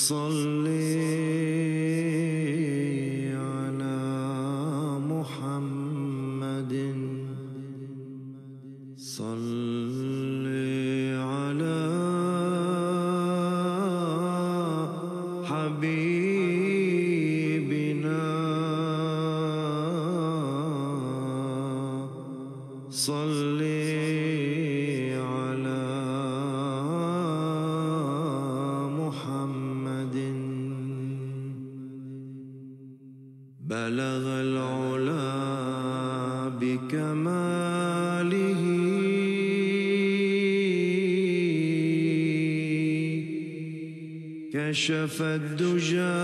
صل على محمد صل على حبيبنا صل على محمد بلغ العلا بكماله كشف الدجى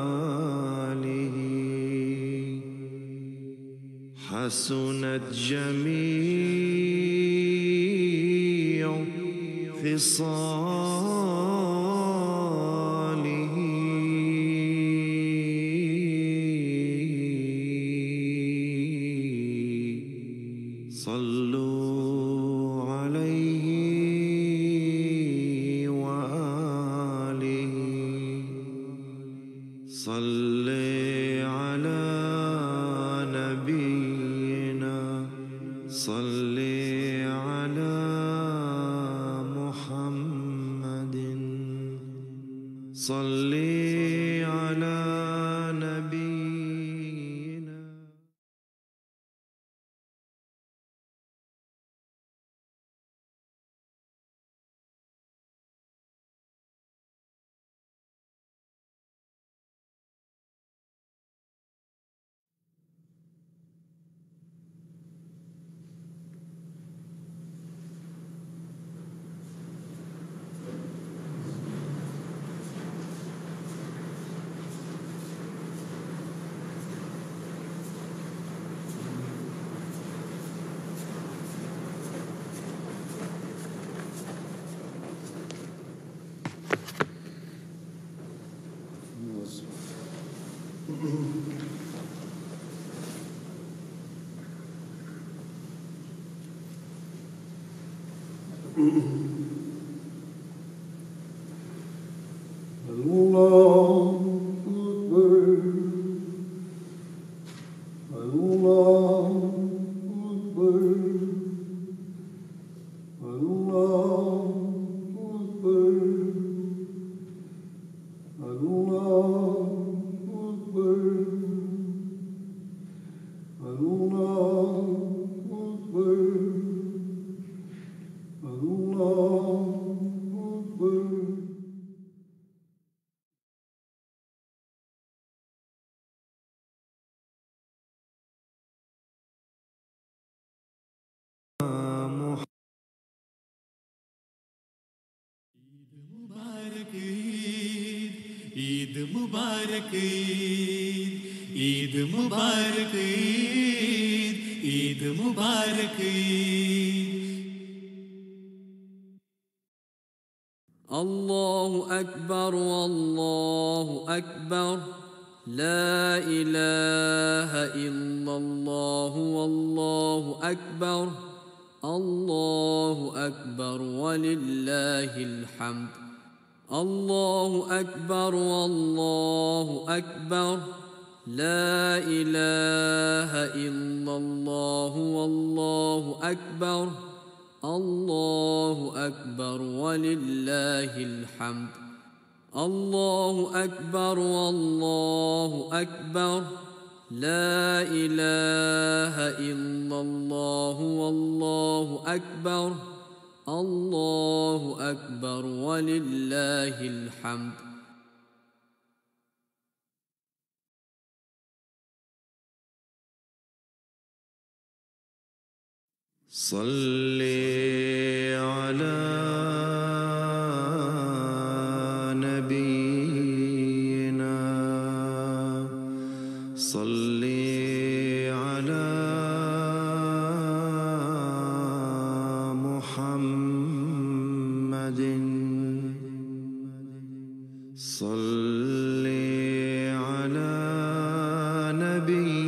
بجماله حسنت جميع خصاله صلوا عليه وآله صل على نبينا صل على محمد صل على نبينا. عيد مبارك عيد مبارك عيد مبارك الله أكبر والله أكبر لا إله إلا الله والله أكبر الله أكبر ولله الحمد الله أكبر والله أكبر لا إله إلا الله والله أكبر الله أكبر ولله الحمد الله أكبر والله أكبر لا إله إلا الله والله أكبر الله أكبر ولله الحمد. صل على نبينا صل على محمد صل على نبينا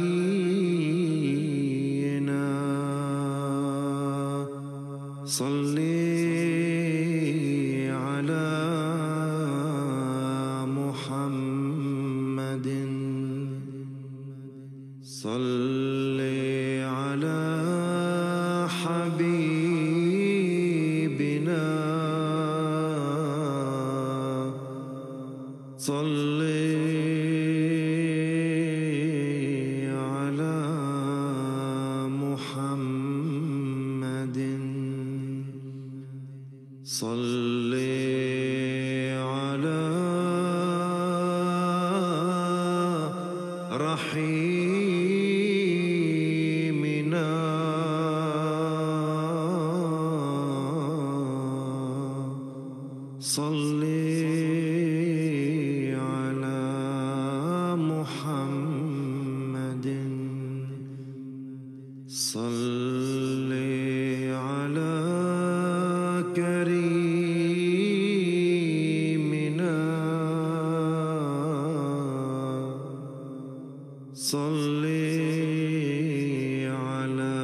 صل على محمد صل على حبيبنا صل على محمد صل على رحيمنا صل على محمد صل على كريمنا صل على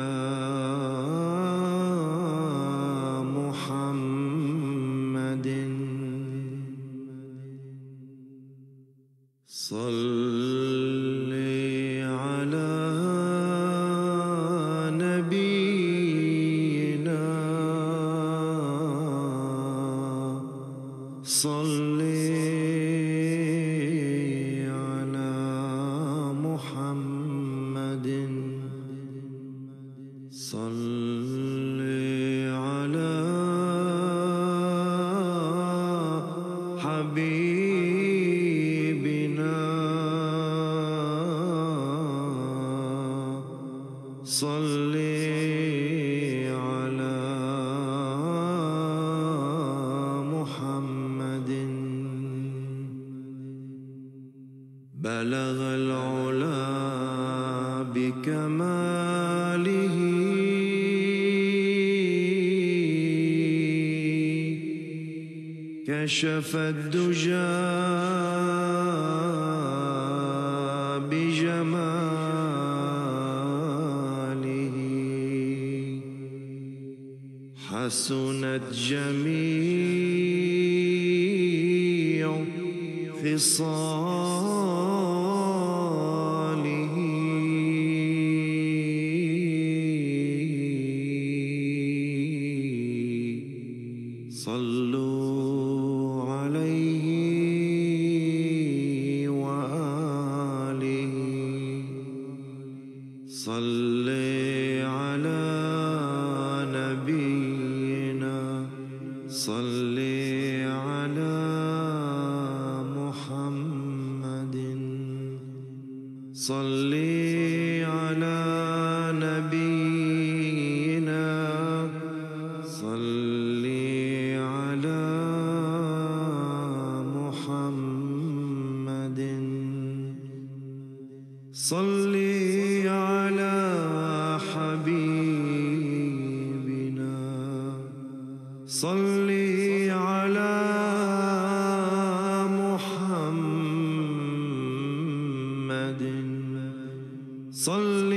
محمد صل على نبينا صل على محمد صل على حبيبنا صل على محمد بلغ العلا بكماله كشف الدجى بجماله حسنت جميع خصاله صلوا عليه وآله صل على نبينا صل على محمد صل على نبينا صل على محمد صل على حبيبنا صل على محمد صل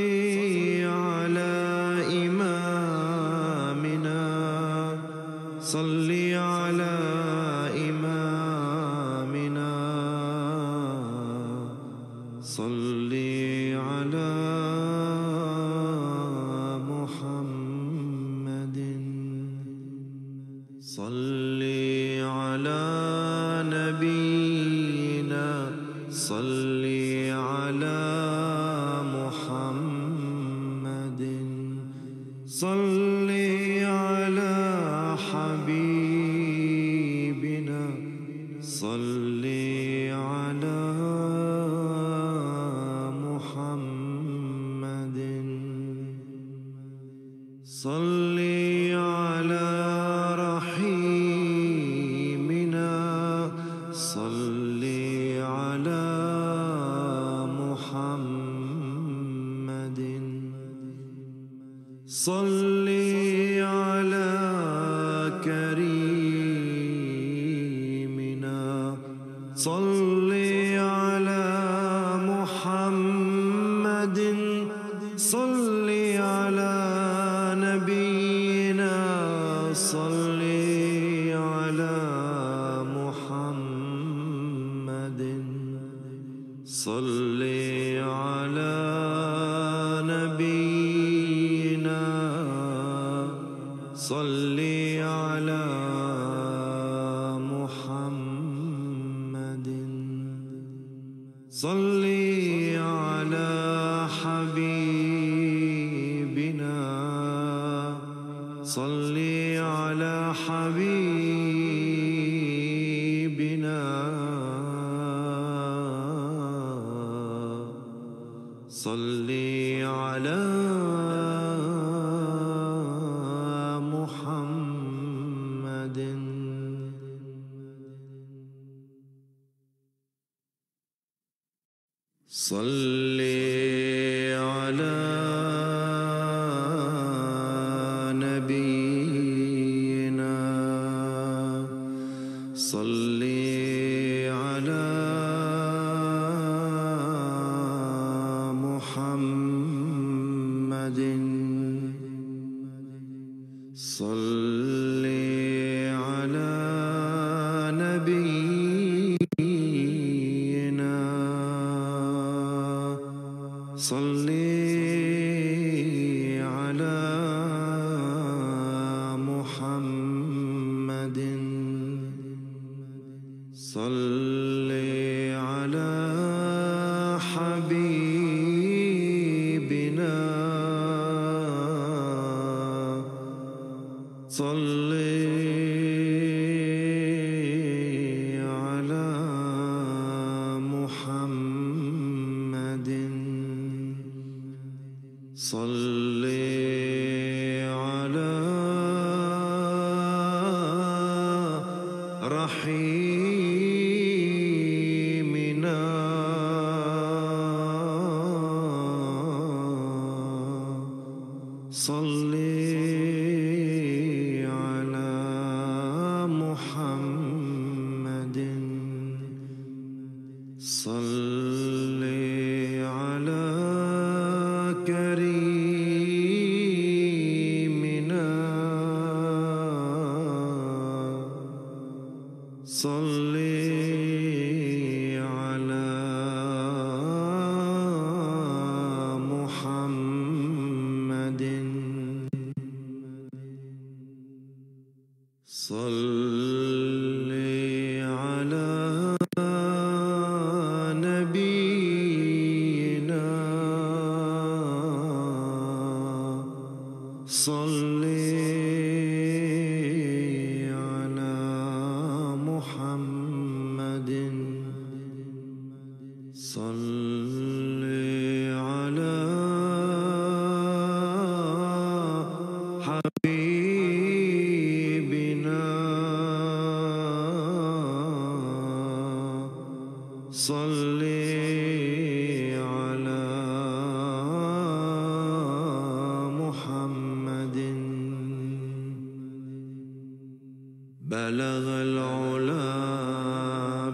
على إمامنا صل على إمامنا صل على محمد صل على نبينا صل على محمد صل على حبيبنا صل على محمد صل على رحيمنا صل على محمد صل على كريمنا صل على محمد صل على نبينا صل على حبيبنا صل على حبيبنا صل على محمد صل على نبينا صل على محمد صل على نبينا صل على محمد صل على حبيبنا صل على محمد صل على رحيمنا صل على محمد صل على كريمنا صل على محمد صل على نبينا صل على محمد صل على حبيبنا صل على محمد بلغ العلا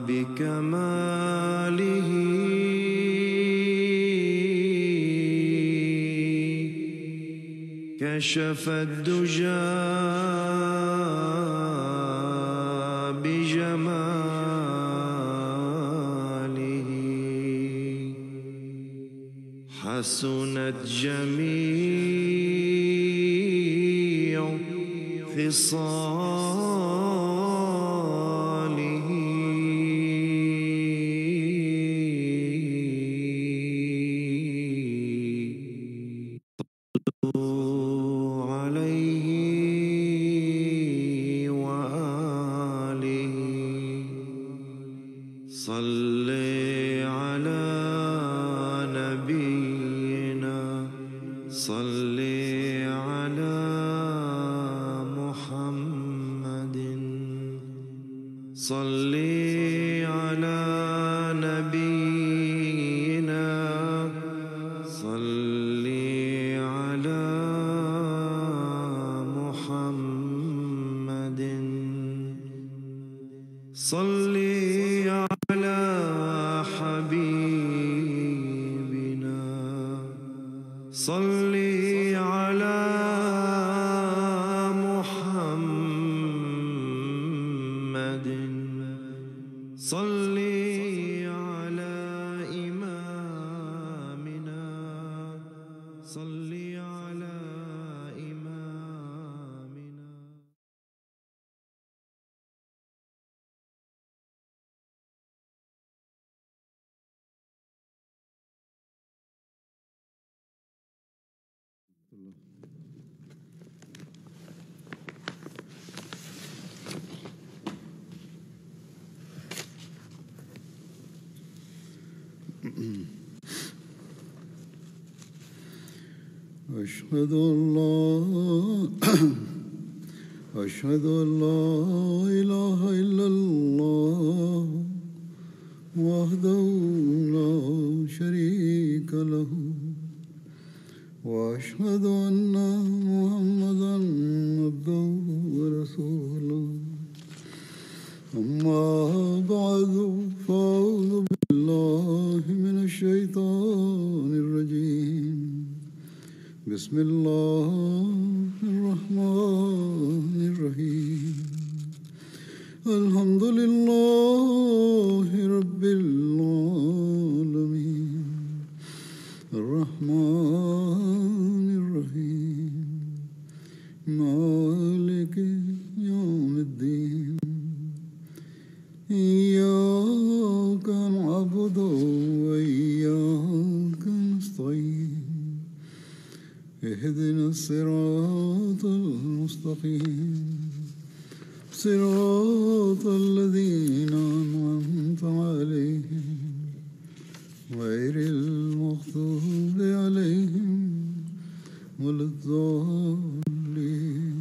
بكماله كشف الدجى بجماله حسنت جميع خصاله عليه وآله صل على نبينا صل على محمد صل على نبينا صل على محمد صل على حبيبنا صل على محمد صل على إمامنا صل على إمامنا. أشهد أن لا إله إلا الله وحده لا شريك له وأشهد أن محمدا عبده ورسوله أما بعد فأعوذ بالله من الشيطان الرجيم بسم الله الرحمن الرحيم الحمد لله رب العالمين الرحمن الرحيم مالك يوم الدين إياك نعبد وإياك نستعين اهدنا الصراط المستقيم صراط الذين أنعمت عليهم غير المغضوب عليهم ولا الضالين.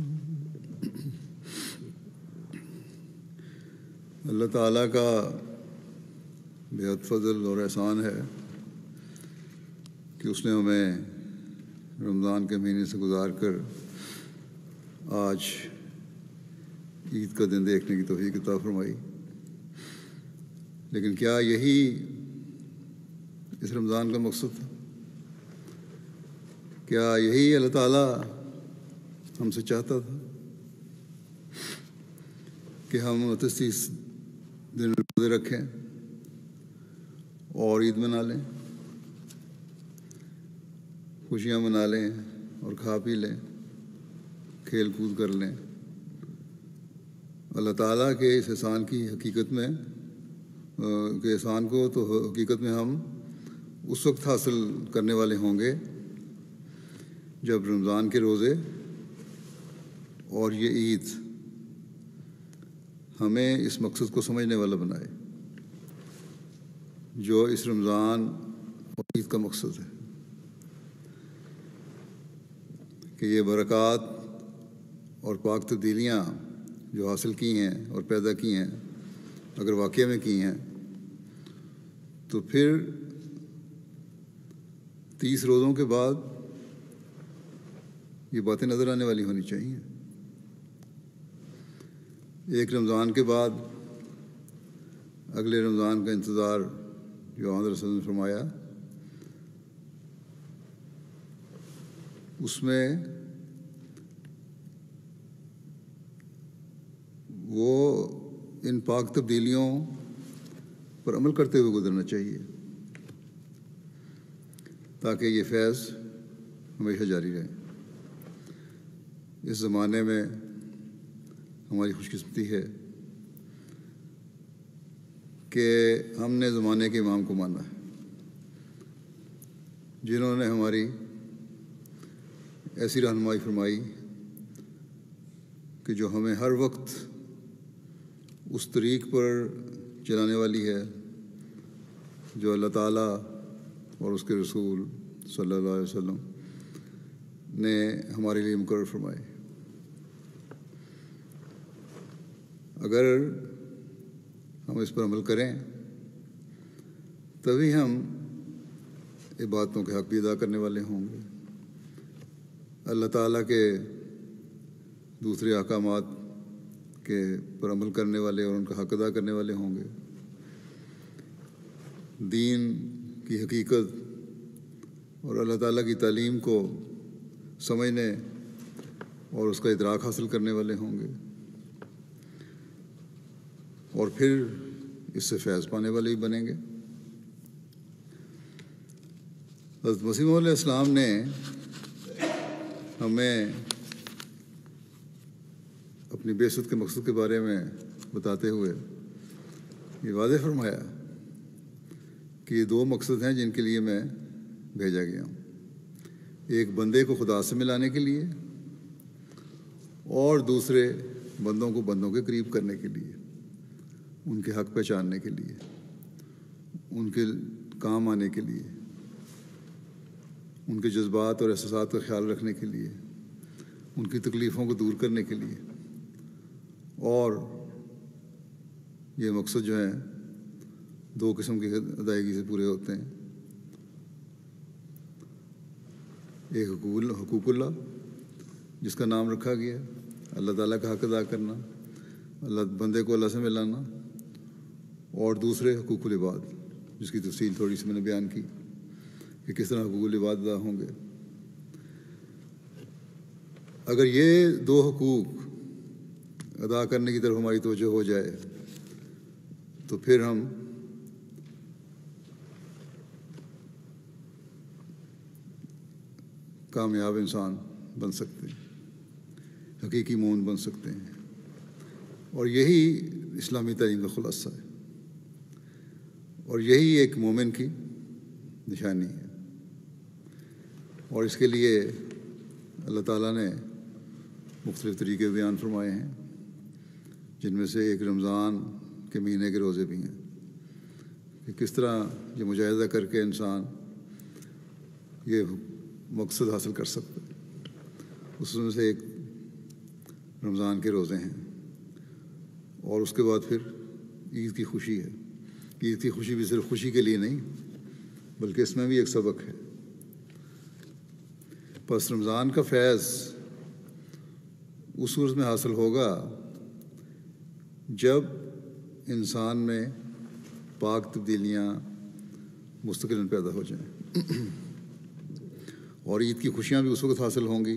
اللہ تعالیٰ کا بہت فضل اور احسان ہے کہ اس نے ہمیں رمضان کے مہینے سے گزار کر آج عید کا دن دیکھنے کی توفیق عطا فرمائی. لیکن کیا یہی اس رمضان کا مقصد تھا؟ کیا یہی اللہ تعالیٰ ہم سے چاہتا تھا کہ ہم 30 دن روزے رکھیں اور عید منا لیں، خوشیاں منا لیں اور کھا پی لیں، کھیل کود کر لیں؟ اللہ تعالیٰ کے اس احسان کی حقیقت میں کہ احسان کو تو حقیقت میں ہم اس وقت حاصل کرنے والے ہوں گے جب رمضان کے روزے اور یہ عید ہمیں اس مقصد کو سمجھنے والا بنائے جو اس رمضان اور عید کا مقصد ہے، کہ یہ برکات اور پاک تبدیلیاں جو حاصل کی ہیں اور پیدا کی ہیں، اگر واقعہ میں کی ہیں تو پھر 30 روزوں کے بعد یہ باتیں نظر آنے والی ہونی چاہیے. ایک رمضان کے بعد اگلے رمضان کا انتظار جو آن رسول نے فرمایا، اس میں وہ ان پاک تبدیلیوں پر عمل کرتے ہوئے گزرنا چاہیے تاکہ یہ فیض ہمیشہ جاری رہے. اس زمانے میں ہماری خوش قسمتی ہے کہ ہم نے زمانے کے امام کو مانا ہے، جنہوں نے ہماری ایسی رہنمائی فرمائی کہ جو ہمیں ہر وقت اس طریق پر چلانے والی ہے جو اللہ تعالیٰ اور اس کے رسول صلی اللہ علیہ وسلم نے ہمارے لیے مقرر فرمائے. اگر ہم اس پر عمل کریں تبھی ہم عبادتوں کے حق بھی ادا کرنے والے ہوں گے، اللہ تعالیٰ کے دوسرے احکامات کے پر عمل کرنے والے اور ان کا حق ادا کرنے والے ہوں گے، دین کی حقیقت اور اللہ تعالیٰ کی تعلیم کو سمجھنے اور اس کا ادراک حاصل کرنے والے ہوں گے، اور پھر اس سے فیض پانے والے ہی بنیں گے. حضرت مسیح موعود علیہ السلام نے ہمیں اپنی بعثت کے مقصد کے بارے میں بتاتے ہوئے یہ واضح فرمایا کہ یہ 2 مقصد ہیں جن کے لیے میں بھیجا گیا ہوں. ایک بندے کو خدا سے ملانے کے لیے اور دوسرے بندوں کو بندوں کے قریب کرنے کے لیے، ان کے حق پہچاننے کے لیے، ان کے کام آنے کے لیے، ان کے جذبات اور احساسات کا خیال رکھنے کے لیے، ان کی تکلیفوں کو دور کرنے کے لیے۔ اور یہ مقصد جو ہیں دو قسم کی ادائیگی سے پورے ہوتے ہیں۔ ایک حقوق اللہ جس کا نام رکھا گیا ہے، اللہ تعالیٰ کا حق ادا کرنا، بندے کو اللہ سے ملانا، اور دوسرے حقوق العباد جس کی تفصیل تھوڑی سی میں نے بیان کی کہ کس طرح حقوق العباد ادا ہوں گے۔ اگر یہ دو حقوق ادا کرنے کی طرف ہماری توجہ ہو جائے تو پھر ہم کامیاب انسان بن سکتے ہیں، حقیقی مومن بن سکتے ہیں، اور یہی اسلامی تعلیم کا خلاصہ ہے، اور یہی ایک مومن کی نشانی ہے۔ اور اس کے لیے اللہ تعالیٰ نے مختلف طریقے بیان فرمائے ہیں، جن میں سے ایک رمضان کے مہینے کے روزے بھی ہیں کہ کس طرح یہ مجاہدہ کر کے انسان یہ مقصد حاصل کر سکتا ہے۔ اس میں سے ایک رمضان کے روزے ہیں، اور اس کے بعد پھر عید کی خوشی ہے۔ عید کی خوشی بھی صرف خوشی کے لیے نہیں بلکہ اس میں بھی ایک سبق ہے۔ پس رمضان کا فیض اس صورت میں حاصل ہوگا جب انسان میں پاک تبدیلیاں مستقلاً پیدا ہو جائیں، اور عید کی خوشیاں بھی اس وقت حاصل ہوں گی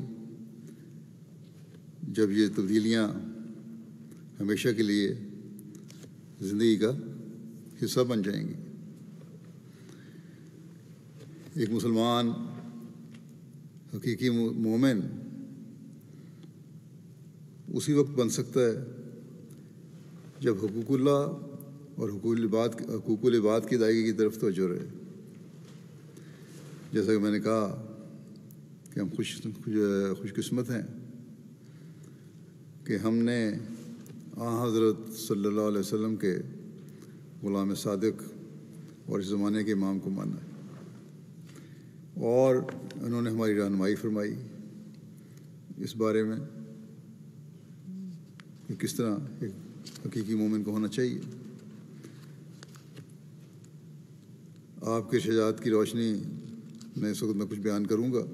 جب یہ تبدیلیاں ہمیشہ کے لیے زندگی کا حصہ بن جائیں گی۔ ایک مسلمان حقیقی مومن اسی وقت بن سکتا ہے جب حقوق اللہ اور حقوق العباد کی ادائیگی کی طرف توجہ رہے۔ جیسا کہ میں نے کہا کہ ہم خوش قسمت ہیں کہ ہم نے حضرت صلی اللہ علیہ وسلم کے غلام صادق اور اس زمانے کے امام کو مانا ہے، اور انہوں نے ہماری رہنمائی فرمائی اس بارے میں کہ کس طرح ایک حقیقی مومن کو ہونا چاہیے۔ آپ کے ارشادات کی روشنی میں اس وقت میں کچھ بیان کروں گا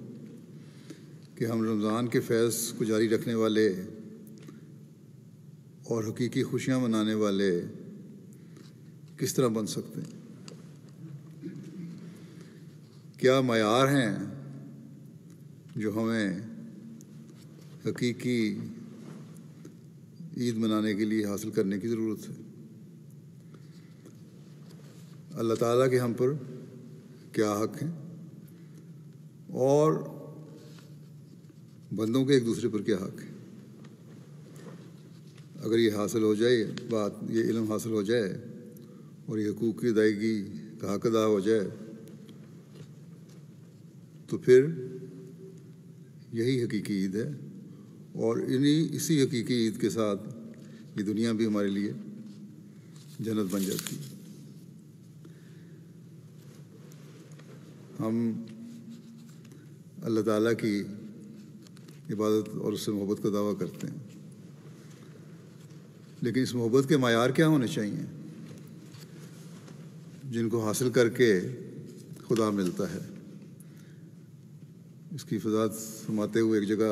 کہ ہم رمضان کے فیض کو جاری رکھنے والے اور حقیقی خوشیاں منانے والے کس طرح بن سکتے ہیں، کیا معیار ہیں جو ہمیں حقیقی عید منانے کے لیے حاصل کرنے کی ضرورت ہے۔ اللہ تعالیٰ کے ہم پر کیا حق ہیں اور بندوں کے ایک دوسرے پر کیا حق ہے۔ اگر یہ حاصل ہو جائے یہ علم حاصل ہو جائے اور یہ حقوق کی ادائیگی کا حق ادا ہو جائے تو پھر یہی حقیقی عید ہے، اور اسی حقیقی عید کے ساتھ یہ دنیا بھی ہمارے لیے جنت بن جاتی ہے۔ ہم اللہ تعالیٰ کی عبادت اور اس سے محبت کا دعویٰ کرتے ہیں، لیکن اس محبت کے معیار کیا ہونے چاہیے جن کو حاصل کر کے خدا ملتا ہے؟ اس کی وضاحت فرماتے ہوئے ایک جگہ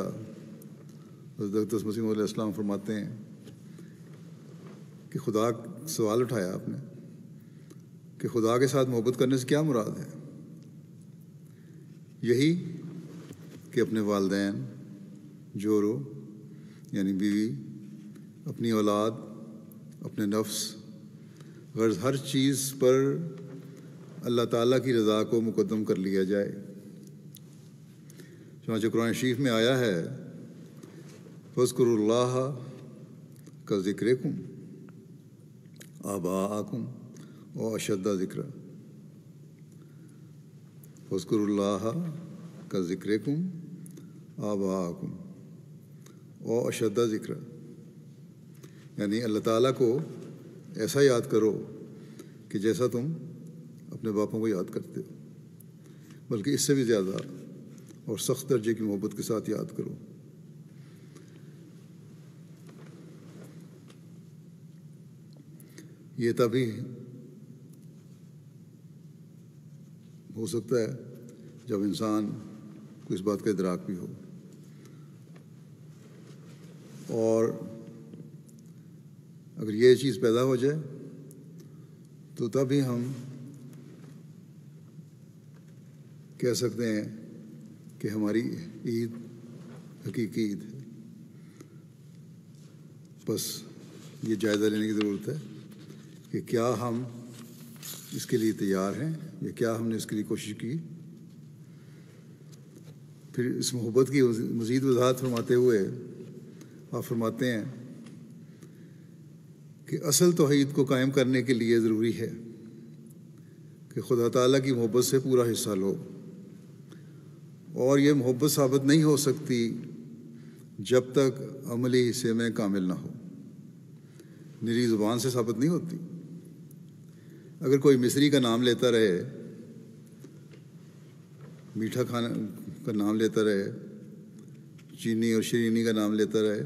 حضرت مسیح علیہ السلام فرماتے ہیں کہ خدا سوال اٹھایا آپ نے کہ خدا کے ساتھ محبت کرنے سے کیا مراد ہے؟ یہی کہ اپنے والدین، جورو یعنی بیوی، اپنی اولاد، اپنے نفس، غرض ہر چیز پر اللہ تعالیٰ کی رضا کو مقدم کر لیا جائے۔ چنانچہ قرآن شریف میں آیا ہے فَاذْكُرُوا اللَّهَ كَذِكْرِكُمْ آبَاءَكُمْ وَأَشَدَّ ذِكْرًا۔ فَاذْكُرُوا اللَّهَ کا ذکرکم آباءکم او اشد ذکر، یعنی اللہ تعالیٰ کو ایسا یاد کرو کہ جیسا تم اپنے باپوں کو یاد کرتے ہو، بلکہ اس سے بھی زیادہ اور سخت درجے کی محبت کے ساتھ یاد کرو۔ یہ تبھی ہو سکتا ہے جب انسان کو اس بات کا ادراک بھی ہو، اور اگر یہ چیز پیدا ہو جائے تو تبھی ہم کہہ سکتے ہیں کہ ہماری عید حقیقی عید ہے۔ بس یہ جائزہ لینے کی ضرورت ہے کہ کیا ہم اس کے لیے تیار ہیں یا کیا ہم نے اس کے لیے کوشش کی۔ پھر اس محبت کی مزید وضاحت فرماتے ہوئے آپ فرماتے ہیں کہ اصل توحید کو قائم کرنے کے لیے ضروری ہے کہ خدا تعالیٰ کی محبت سے پورا حصہ لو، اور یہ محبت ثابت نہیں ہو سکتی جب تک عملی حصے میں کامل نہ ہو، نری زبان سے ثابت نہیں ہوتی۔ اگر کوئی مصری کا نام لیتا رہے، میٹھا کھانا کا نام لیتا رہے، چینی اور شیرینی کا نام لیتا رہے،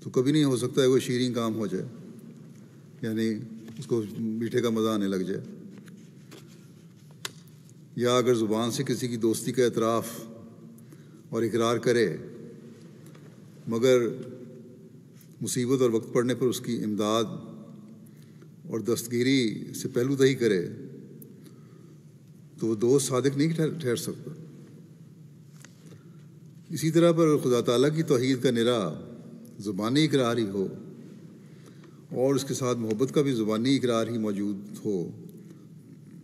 تو کبھی نہیں ہو سکتا ہے وہ شیرین کام ہو جائے، یعنی اس کو میٹھے کا مزہ آنے لگ جائے۔ یا اگر زبان سے کسی کی دوستی کا اعتراف اور اقرار کرے مگر مصیبت اور وقت پڑنے پر اس کی امداد اور دستگیری سے پہلو تہی کرے تو وہ دوست صادق نہیں ٹھہر سکتا۔ اسی طرح پر خدا تعالیٰ کی توحید کا نرا زبانی اقرار ہی ہو اور اس کے ساتھ محبت کا بھی زبانی اقرار ہی موجود ہو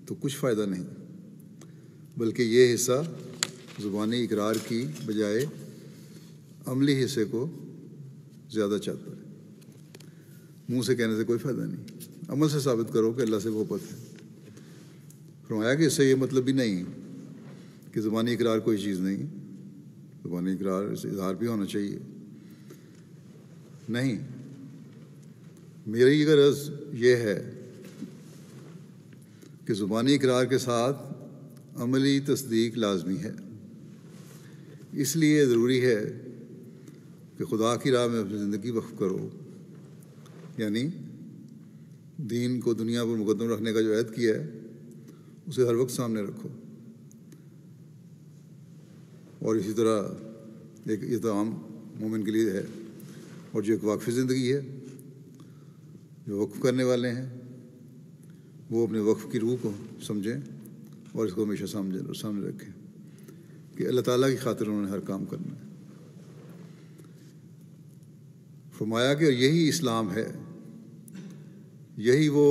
تو کچھ فائدہ نہیں، بلکہ یہ حصہ زبانی اقرار کی بجائے عملی حصے کو زیادہ چاہتا ہے۔ منہ سے کہنے سے کوئی فائدہ نہیں، عمل سے ثابت کرو کہ اللہ سے محبت ہے۔ فرمایا کہ اس سے یہ مطلب بھی نہیں کہ زبانی اقرار کوئی چیز نہیں، زبانی اقرار سے اظہار بھی ہونا چاہیے، نہیں، میری غرض یہ ہے کہ زبانی اقرار کے ساتھ عملی تصدیق لازمی ہے۔ اس لیے ضروری ہے کہ خدا کی راہ میں اپنی زندگی وقف کرو، یعنی دین کو دنیا پر مقدم رکھنے کا جو عہد کیا ہے اسے ہر وقت سامنے رکھو۔ اور اسی طرح یہ تو عام مومن کے لیے ہے، اور جو ایک واقفی زندگی ہے، جو وقف کرنے والے ہیں وہ اپنے وقف کی روح کو سمجھیں اور اس کو ہمیشہ سامنے رکھیں کہ اللہ تعالیٰ کی خاطر انہوں نے ہر کام کرنا ہے۔ فرمایا کہ یہی اسلام ہے، یہی وہ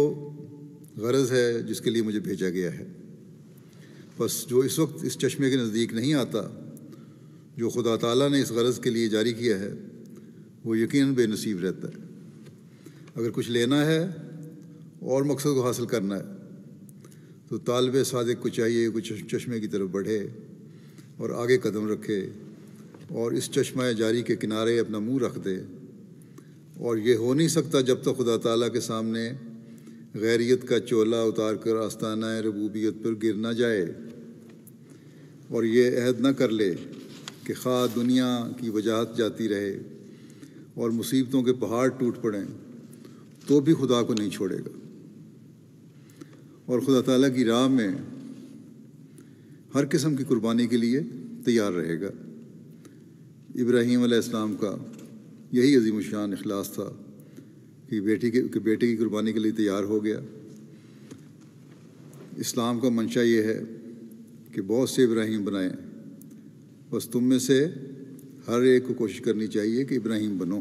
غرض ہے جس کے لیے مجھے بھیجا گیا ہے۔ بس جو اس وقت اس چشمے کے نزدیک نہیں آتا جو خدا تعالیٰ نے اس غرض کے لیے جاری کیا ہے، وہ یقیناً بے نصیب رہتا ہے۔ اگر کچھ لینا ہے اور مقصد کو حاصل کرنا ہے تو طالب صادق کو چاہیے کچھ چشمے کی طرف بڑھے اور آگے قدم رکھے اور اس چشمہ جاری کے کنارے اپنا منہ رکھ دے، اور یہ ہو نہیں سکتا جب تک خدا تعالیٰ کے سامنے غیریت کا چولا اتار کر آستانہ ربوبیت پر گر نہ جائے، اور یہ عہد نہ کر لے کہ خواہ دنیا کی وجاہت جاتی رہے اور مصیبتوں کے پہاڑ ٹوٹ پڑیں تو بھی خدا کو نہیں چھوڑے گا، اور خدا تعالیٰ کی راہ میں ہر قسم کی قربانی کے لیے تیار رہے گا۔ ابراہیم علیہ السلام کا یہی عظیم الشان اخلاص تھا کہ بیٹے کی قربانی کے لیے تیار ہو گیا۔ اسلام کا منشا یہ ہے کہ بہت سے ابراہیم بنائیں، بس تم میں سے ہر ایک کو کوشش کرنی چاہیے کہ ابراہیم بنو۔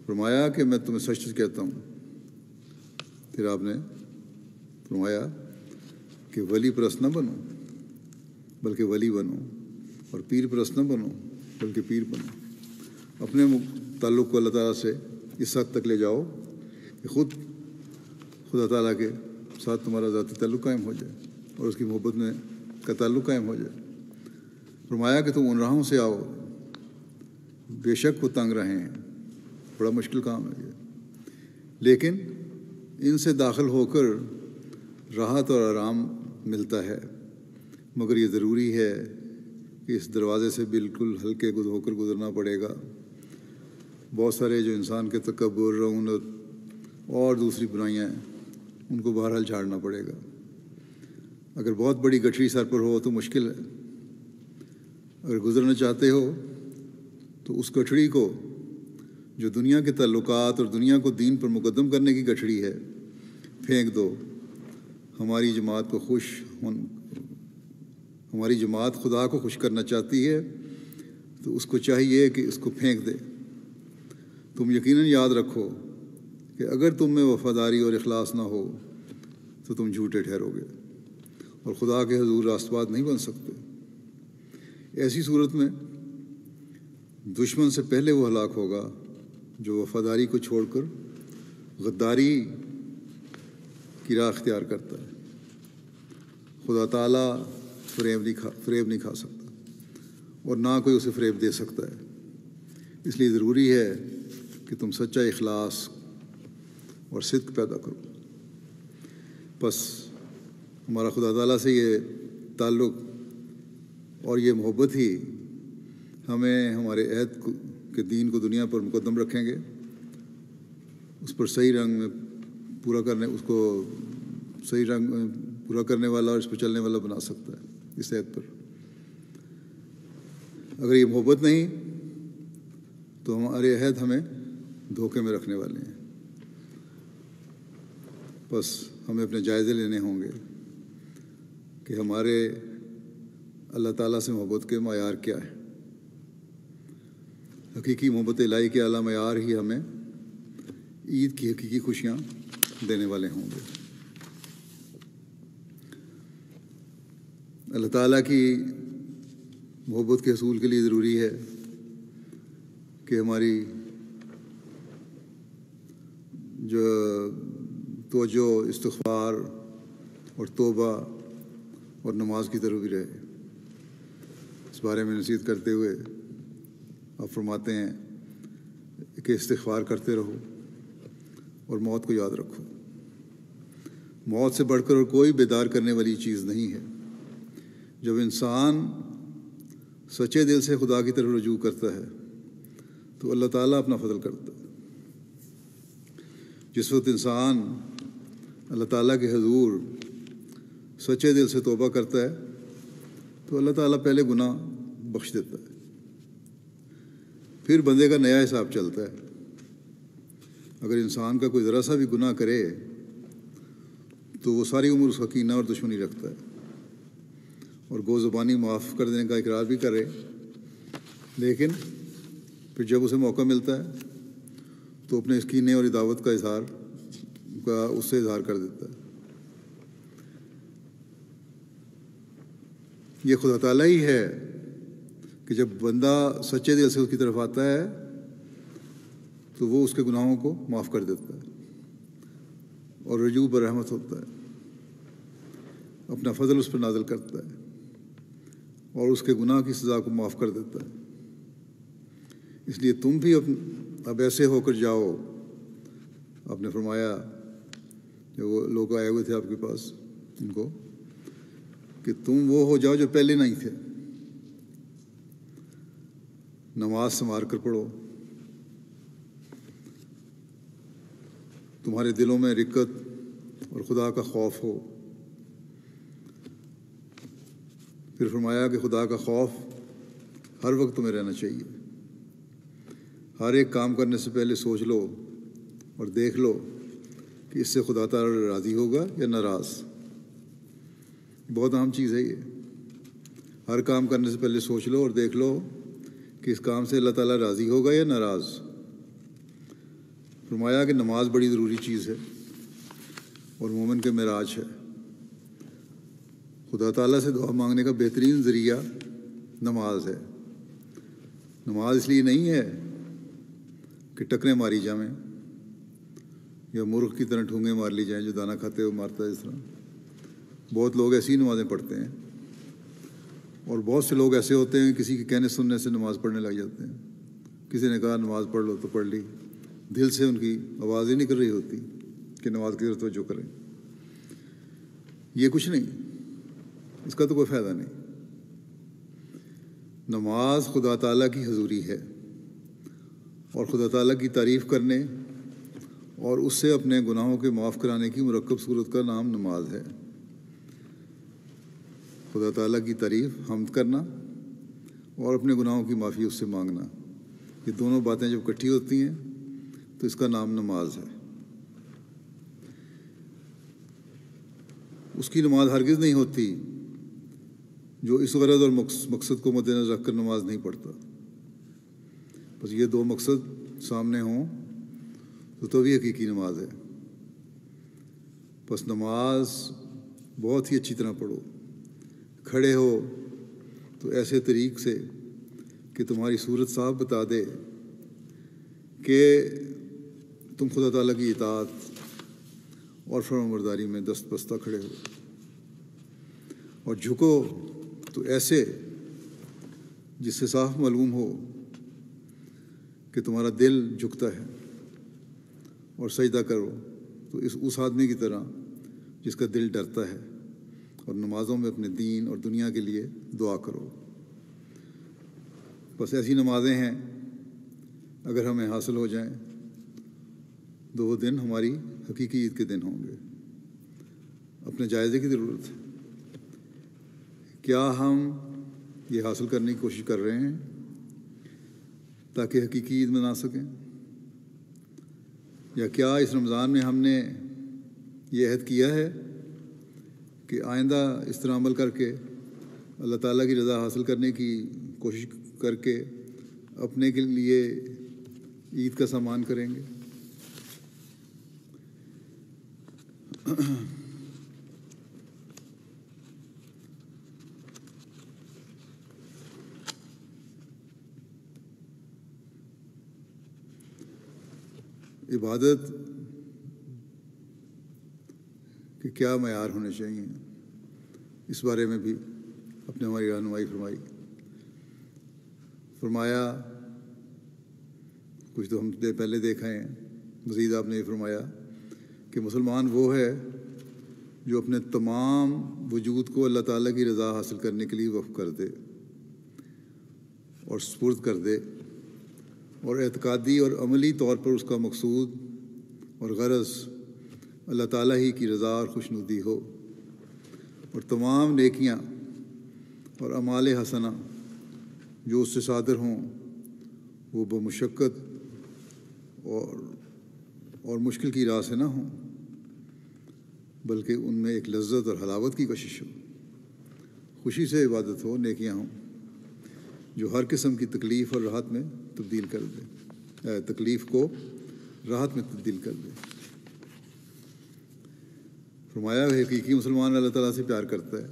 فرمایا کہ میں تمہیں سچ کہتا ہوں، پھر آپ نے فرمایا کہ ولی پرست نہ بنو بلکہ ولی بنو، اور پیر پرست نہ بنو بلکہ پیر بنو۔ اپنے تعلق کو اللہ تعالیٰ سے اس حد تک لے جاؤ کہ خود خدا تعالیٰ کے ساتھ تمہارا ذاتی تعلق قائم ہو جائے اور اس کی محبت میں کا تعلق قائم ہو جائے۔ فرمایا کہ تم ان راہوں سے آؤ، بے شک وہ تنگ رہے ہیں، بڑا مشکل کام ہے یہ، لیکن ان سے داخل ہو کر راحت اور آرام ملتا ہے، مگر یہ ضروری ہے کہ اس دروازے سے بالکل ہلکے ہو کر گزرنا پڑے گا۔ بہت سارے جو انسان کے تکبر، رعونت اور دوسری برائیاں ہیں ان کو بہرحال جھاڑنا پڑے گا۔ اگر بہت بڑی گٹھری سر پر ہو تو مشکل ہے، اگر گزرنا چاہتے ہو تو اس گٹھڑی کو جو دنیا کے تعلقات اور دنیا کو دین پر مقدم کرنے کی گٹھڑی ہے پھینک دو۔ ہماری جماعت خدا کو خوش کرنا چاہتی ہے تو اس کو چاہیے کہ اس کو پھینک دے۔ تم یقیناً یاد رکھو کہ اگر تم میں وفاداری اور اخلاص نہ ہو تو تم جھوٹے ٹھہرو گے اور خدا کے حضور راست باز نہیں بن سکتے۔ ایسی صورت میں دشمن سے پہلے وہ ہلاک ہوگا جو وفاداری کو چھوڑ کر غداری کی راہ اختیار کرتا ہے۔ خدا تعالیٰ فریب نہیں کھا سکتا اور نہ کوئی اسے فریب دے سکتا ہے، اس لیے ضروری ہے کہ تم سچا اخلاص اور صدق پیدا کرو۔ بس ہمارا خدا تعالیٰ سے یہ تعلق اور یہ محبت ہی ہمیں ہمارے عہد کے دین کو دنیا پر مقدم رکھیں گے، اس پر صحیح رنگ میں پورا کرنے والا اور اس پر چلنے والا بنا سکتا ہے اس عہد پر۔ اگر یہ محبت نہیں تو ہمارے عہد ہمیں دھوکے میں رکھنے والے ہیں۔ بس ہمیں اپنے جائزے لینے ہوں گے کہ ہمارے اللہ تعالیٰ سے محبت کے معیار کیا ہے۔ حقیقی محبت الہی کے اعلیٰ معیار ہی ہمیں عید کی حقیقی خوشیاں دینے والے ہوں گے۔ اللہ تعالیٰ کی محبت کے حصول کے لیے ضروری ہے کہ ہماری جو توجہ استغفار اور توبہ اور نماز کی طرف بھی رہے۔ اس بارے میں نصیحت کرتے ہوئے آپ فرماتے ہیں کہ استغفار کرتے رہو اور موت کو یاد رکھو۔ موت سے بڑھ کر اور کوئی بیدار کرنے والی چیز نہیں ہے۔ جب انسان سچے دل سے خدا کی طرف رجوع کرتا ہے تو اللہ تعالیٰ اپنا فضل کرتا ہے۔ جس وقت انسان اللہ تعالیٰ کے حضور سچے دل سے توبہ کرتا ہے تو اللہ تعالیٰ پہلے گناہ بخش دیتا ہے، پھر بندے کا نیا حساب چلتا ہے۔ اگر انسان کا کوئی ذرا سا بھی گناہ کرے تو وہ ساری عمر اس کا کینہ اور دشمنی رکھتا ہے اور گو زبانی معاف کر دینے کا اقرار بھی کرے، لیکن پھر جب اسے موقع ملتا ہے تو اپنے اس کینے اور عداوت کا اس سے اظہار کر دیتا ہے۔ یہ خدا تعالیٰ ہی ہے کہ جب بندہ سچے دل سے اس کی طرف آتا ہے تو وہ اس کے گناہوں کو معاف کر دیتا ہے اور رجوع برحمت ہوتا ہے، اپنا فضل اس پر نازل کرتا ہے اور اس کے گناہ کی سزا کو معاف کر دیتا ہے۔ اس لیے تم بھی اب ایسے ہو کر جاؤ۔ آپ نے فرمایا جو وہ لوگ آئے ہوئے تھے آپ کے پاس ان کو کہ تم وہ ہو جاؤ جو پہلے نہیں تھے۔ نماز سنوار کر پڑھو، تمہارے دلوں میں رقت اور خدا کا خوف ہو۔ پھر فرمایا کہ خدا کا خوف ہر وقت تمہیں رہنا چاہیے۔ ہر ایک کام کرنے سے پہلے سوچ لو اور دیکھ لو کہ اس سے خدا تعالیٰ راضی ہوگا یا ناراض۔ بہت اہم چیز ہے یہ۔ ہر کام کرنے سے پہلے سوچ لو اور دیکھ لو کہ اس کام سے اللہ تعالیٰ راضی ہوگا یا ناراض۔ فرمایا کہ نماز بڑی ضروری چیز ہے اور مومن کے معراج ہے۔ خدا تعالیٰ سے دعا مانگنے کا بہترین ذریعہ نماز ہے۔ نماز اس لیے نہیں ہے کہ ٹکریں ماری جائیں یا مرغ کی طرح ٹھونگیں مار لی جائیں جو دانہ کھاتے ہوئے مارتا ہے۔ اس طرح بہت لوگ ایسی نمازیں پڑھتے ہیں اور بہت سے لوگ ایسے ہوتے ہیں کسی کے کہنے سننے سے نماز پڑھنے لگ جاتے ہیں. کسی نے کہا نماز پڑھ لو تو پڑھ لی، دل سے ان کی آواز ہی نہیں کر رہی ہوتی کہ نماز کی طرف توجہ کریں. یہ کچھ نہیں، اس کا تو کوئی فائدہ نہیں. نماز خدا تعالیٰ کی حضوری ہے، اور خدا تعالیٰ کی تعریف کرنے اور اس سے اپنے گناہوں کے معاف کرانے کی مرکب صورت کا نام نماز ہے. خدا تعالیٰ کی تعریف، حمد کرنا، اور اپنے گناہوں کی معافی اس سے مانگنا، یہ دونوں باتیں جب اکٹھی ہوتی ہیں تو اس کا نام نماز ہے. اس کی نماز ہرگز نہیں ہوتی جو اس غرض اور مقصد کو مد نظر رکھ کر نماز نہیں پڑھتا. بس یہ دو مقصد سامنے ہوں تو تبھی حقیقی نماز ہے. بس نماز بہت ہی اچھی طرح پڑھو، کھڑے ہو تو ایسے طریق سے کہ تمہاری صورت صاف بتا دے کہ تم خدا تعالیٰ کی اطاعت اور فرمانبرداری میں دست بستہ کھڑے ہو. اور جھکو تو ایسے جس سے صاف معلوم ہو کہ تمہارا دل جھکتا ہے. اور سجدہ کرو تو اس آدمی کی طرح جس کا دل ڈرتا ہے. اور نمازوں میں اپنے دین اور دنیا کے لیے دعا کرو. بس ایسی نمازیں ہیں اگر ہمیں حاصل ہو جائیں تو وہ دن ہماری حقیقی عید کے دن ہوں گے. اپنے جائزے کی ضرورت ہے. کیا ہم یہ حاصل کرنے کی کوشش کر رہے ہیں تاکہ حقیقی عید منا سکیں؟ یا کیا اس رمضان میں ہم نے یہ عہد کیا ہے کہ آئندہ اس طرح عمل کر کے اللہ تعالیٰ کی رضا حاصل کرنے کی کوشش کر کے اپنے کے لیے عید کا سامان کریں گے؟ عبادت کے کیا معیار ہونے چاہیے، اس بارے میں بھی اپنے ہماری رہنمائی فرمایا. کچھ تو ہم پہلے دیکھا ہے. مزید آپ نے یہ فرمایا کہ مسلمان وہ ہے جو اپنے تمام وجود کو اللہ تعالیٰ کی رضا حاصل کرنے کے لیے وقف کر دے اور سپرد کر دے، اور اعتقادی اور عملی طور پر اس کا مقصود اور غرض اللہ تعالیٰ ہی کی رضا اور خوشنودی ہو. اور تمام نیکیاں اور اعمال حسنہ جو اس سے صادر ہوں وہ بمشقت اور مشکل کی راہ سے نہ ہوں، بلکہ ان میں ایک لذت اور حلاوت کی کشش ہو. خوشی سے عبادت ہو، نیکیاں ہوں جو ہر قسم کی تکلیف اور راحت میں تبدیل کر دے، تکلیف کو راحت میں تبدیل کر دے. فرمایا حقیقی مسلمان اللہ تعالیٰ سے پیار کرتا ہے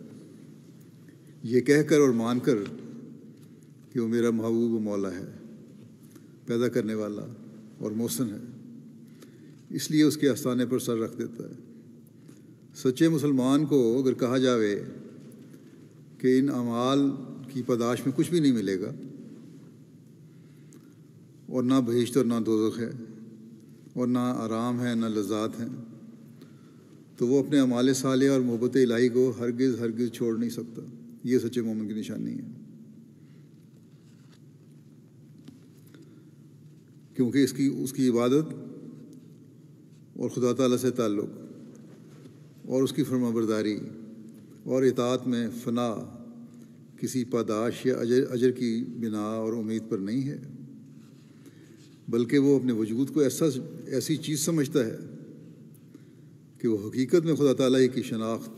یہ کہہ کر اور مان کر کہ وہ میرا محبوب و مولا ہے، پیدا کرنے والا اور محسن ہے، اس لیے اس کے آستانے پر سر رکھ دیتا ہے. سچے مسلمان کو اگر کہا جاوے کہ ان اعمال کی پاداش میں کچھ بھی نہیں ملے گا، اور نہ بہشت اور نہ دوزخ ہے، اور نہ آرام ہے نہ لذات ہیں، تو وہ اپنے اعمال صالحہ اور محبت الہی کو ہرگز چھوڑ نہیں سکتا. یہ سچے مومن کی نشانی ہے، کیونکہ اس کی عبادت اور خدا تعالیٰ سے تعلق اور اس کی فرمانبرداری اور اطاعت میں فنا کسی پاداش یا اجر کی بنا اور امید پر نہیں ہے، بلکہ وہ اپنے وجود کو ایسی چیز سمجھتا ہے کہ وہ حقیقت میں خدا تعالیٰ ہی کی شناخت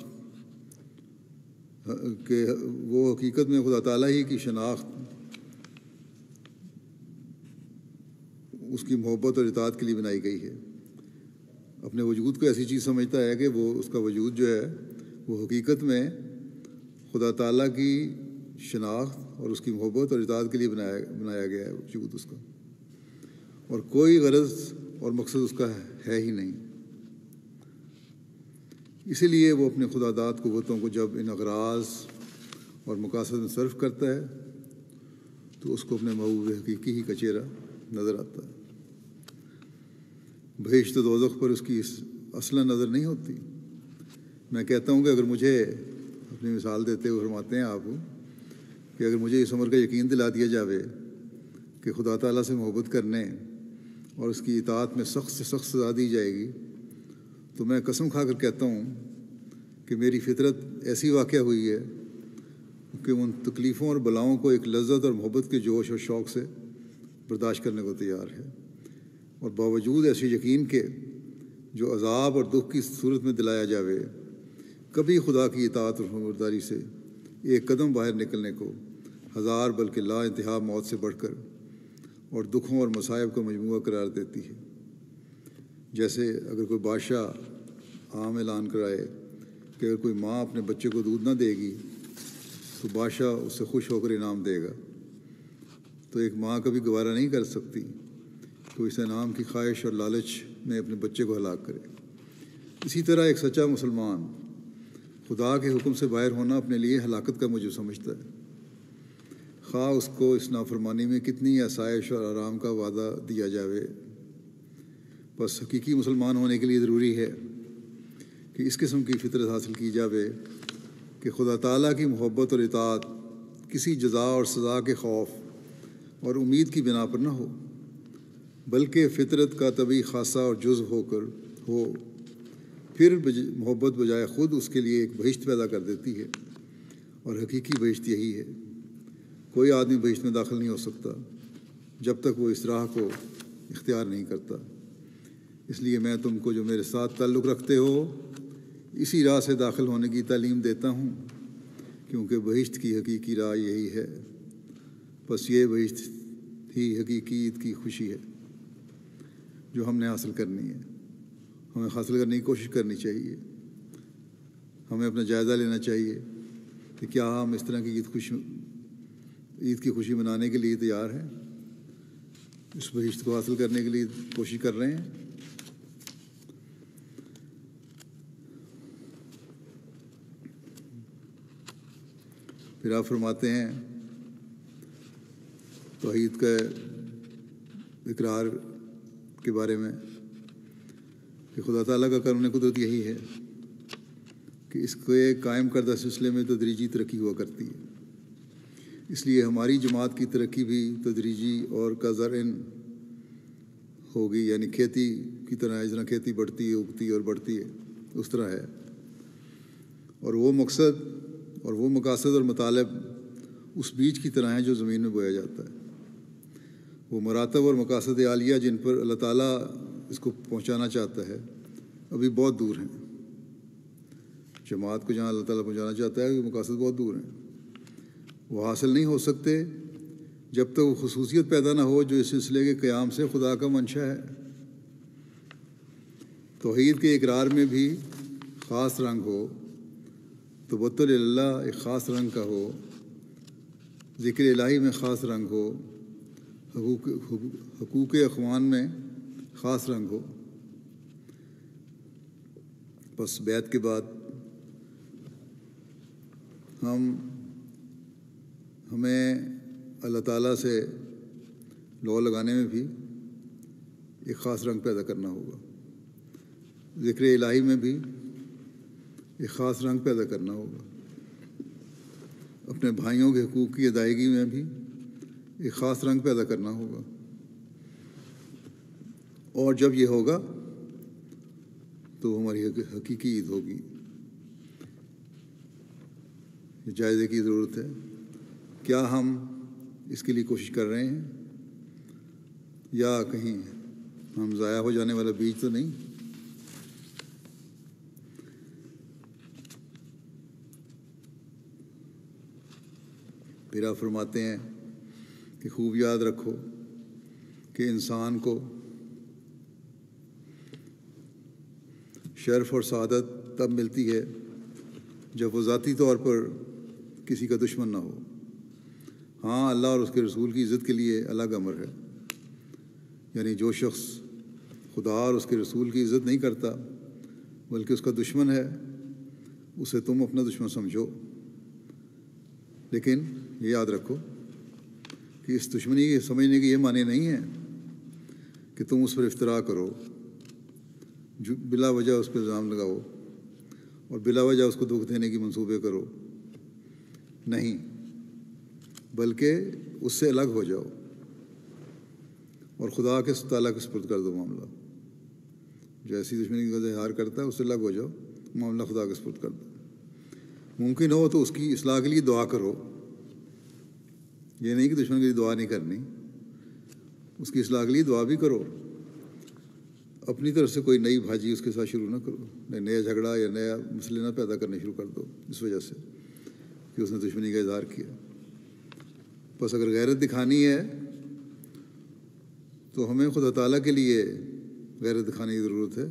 اس کی محبت اور اطاعت کے لیے بنائی گئی ہے. اپنے وجود کو ایسی چیز سمجھتا ہے کہ وہ اس کا وجود جو ہے وہ حقیقت میں خدا تعالیٰ کی شناخت اور اس کی محبت اور اطاعت کے لیے بنایا گیا ہے وجود اس کا، اور کوئی غرض اور مقصد اس کا ہے ہی نہیں. اسی لیے وہ اپنے خدا داد قوتوں کو جب ان اغراض اور مقاصد میں صرف کرتا ہے تو اس کو اپنے محبوب حقیقی ہی کا چہرہ نظر آتا ہے۔ بہشت و دوزخ پر اس کی اصلاً نظر نہیں ہوتی۔ میں کہتا ہوں کہ اگر مجھے اپنی مثال دیتے ہوئے فرماتے ہیں آپ کہ اگر مجھے اس عمر کا یقین دلا دیا جاوے کہ خدا تعالیٰ سے محبت کرنے اور اس کی اطاعت میں سخت سے سخت سزا دی جائے گی، تو میں قسم کھا کر کہتا ہوں کہ میری فطرت ایسی واقع ہوئی ہے کہ ان تکلیفوں اور بلاؤں کو ایک لذت اور محبت کے جوش اور شوق سے برداشت کرنے کو تیار ہے، اور باوجود ایسے یقین کے جو عذاب اور دکھ کی صورت میں دلایا جاوے، کبھی خدا کی اطاعت اور فرمانبرداری سے ایک قدم باہر نکلنے کو ہزار بلکہ لا انتہا موت سے بڑھ کر اور دکھوں اور مصائب کا مجموعہ قرار دیتی ہے۔ جیسے اگر کوئی بادشاہ عام اعلان کرائے کہ اگر کوئی ماں اپنے بچے کو دودھ نہ دے گی تو بادشاہ اس سے خوش ہو کر انعام دے گا، تو ایک ماں کبھی گوارہ نہیں کر سکتی تو اس انعام کی خواہش اور لالچ میں اپنے بچے کو ہلاک کرے۔ اسی طرح ایک سچا مسلمان خدا کے حکم سے باہر ہونا اپنے لیے ہلاکت کا موجب سمجھتا ہے، خواہ اس کو اس نافرمانی میں کتنی آسائش اور آرام کا وعدہ دیا جاوے۔ بس حقیقی مسلمان ہونے کے لیے ضروری ہے کہ اس قسم کی فطرت حاصل کی جاوے کہ خدا تعالیٰ کی محبت اور اطاعت کسی جزا اور سزا کے خوف اور امید کی بنا پر نہ ہو، بلکہ فطرت کا طبعی خاصہ اور جزو ہو کر ہو۔ پھر محبت بجائے خود اس کے لیے ایک بہشت پیدا کر دیتی ہے، اور حقیقی بہشت یہی ہے۔ کوئی آدمی بہشت میں داخل نہیں ہو سکتا جب تک وہ اس راہ کو اختیار نہیں کرتا۔ اس لیے میں تم کو جو میرے ساتھ تعلق رکھتے ہو اسی راہ سے داخل ہونے کی تعلیم دیتا ہوں، کیونکہ بہشت کی حقیقی راہ یہی ہے۔ بس یہ بہشت ہی حقیقیت کی خوشی ہے جو ہم نے حاصل کرنی ہے۔ ہمیں حاصل کرنے کی کوشش کرنی چاہیے۔ ہمیں اپنا جائزہ لینا چاہیے کہ کیا ہم اس طرح کی عید کی خوشی منانے کے لیے تیار ہیں، اس بہشت کو حاصل کرنے کے لیے کوشش کر رہے ہیں۔ پھر آپ فرماتے ہیں توحید کا اقرار کے بارے میں کہ خدا تعالیٰ کا قانون قدرت یہی ہے کہ اس کو قائم کردہ سلسلے میں تدریجی ترقی ہوا کرتی ہے۔ اس لیے ہماری جماعت کی ترقی بھی تدریجی اور کزرعن ہوگی، یعنی کھیتی کی طرح، جس طرح کھیتی بڑھتی ہے، اگتی ہے اور بڑھتی ہے، اس طرح ہے۔ اور وہ مقصد اور وہ مقاصد اور مطالب اس بیج کی طرح ہیں جو زمین میں بویا جاتا ہے۔ وہ مراتب اور مقاصد عالیہ جن پر اللہ تعالیٰ اس کو پہنچانا چاہتا ہے ابھی بہت دور ہیں۔ جماعت کو جہاں اللہ تعالیٰ پہنچانا چاہتا ہے وہ مقاصد بہت دور ہیں، وہ حاصل نہیں ہو سکتے جب تک وہ خصوصیت پیدا نہ ہو جو اس سلسلے کے قیام سے خدا کا منشا ہے۔ توحید کے اقرار میں بھی خاص رنگ ہو، توبۃ اللہ ایک خاص رنگ کا ہو، ذکر الہی میں خاص رنگ ہو، حقوق اخوان میں خاص رنگ ہو۔ بس بیعت کے بعد ہمیں اللہ تعالیٰ سے لو لگانے میں بھی ایک خاص رنگ پیدا کرنا ہوگا، ذکر الہی میں بھی ایک خاص رنگ پیدا کرنا ہوگا، اپنے بھائیوں کے حقوق کی ادائیگی میں بھی ایک خاص رنگ پیدا کرنا ہوگا۔ اور جب یہ ہوگا تو ہماری حقیقی عید ہوگی۔ یہ جائزے کی ضرورت ہے، کیا ہم اس کے لیے کوشش کر رہے ہیں یا کہیں ہم ضائع ہو جانے والا بیج تو نہیں؟ پھر آپ فرماتے ہیں کہ خوب یاد رکھو کہ انسان کو شرف اور سعادت تب ملتی ہے جب وہ ذاتی طور پر کسی کا دشمن نہ ہو۔ ہاں، اللہ اور اس کے رسول کی عزت کے لیے الگ امر ہے، یعنی جو شخص خدا اور اس کے رسول کی عزت نہیں کرتا بلکہ اس کا دشمن ہے، اسے تم اپنا دشمن سمجھو، لیکن یہ یاد رکھو کہ اس دشمنی کے سمجھنے کے یہ معنی نہیں ہے کہ تم اس پر افتراء کرو، جو بلا وجہ اس پہ الزام لگاؤ اور بلا وجہ اس کو دکھ دینے کی منصوبے کرو، نہیں، بلکہ اس سے الگ ہو جاؤ اور خدا کے تعالیٰ کے سپرد کر دو معاملہ۔ جو ایسی دشمنی کا اظہار کرتا ہے اس سے الگ ہو جاؤ، معاملہ خدا کے سپرد کر دو۔ ممکن ہو تو اس کی اصلاح کے لیے دعا کرو، یہ نہیں کہ دشمن کے لیے دعا نہیں کرنی، اس کی اصلاح کے لیے دعا بھی کرو۔ اپنی طرف سے کوئی نئی بھاجی اس کے ساتھ شروع نہ کرو، نیا جھگڑا یا نیا مسئلے نہ پیدا کرنے شروع کر دو اس وجہ سے کہ اس نے دشمنی کا اظہار کیا۔ بس اگر غیرت دکھانی ہے تو ہمیں خدا تعالیٰ کے لیے غیرت دکھانے کی ضرورت ہے،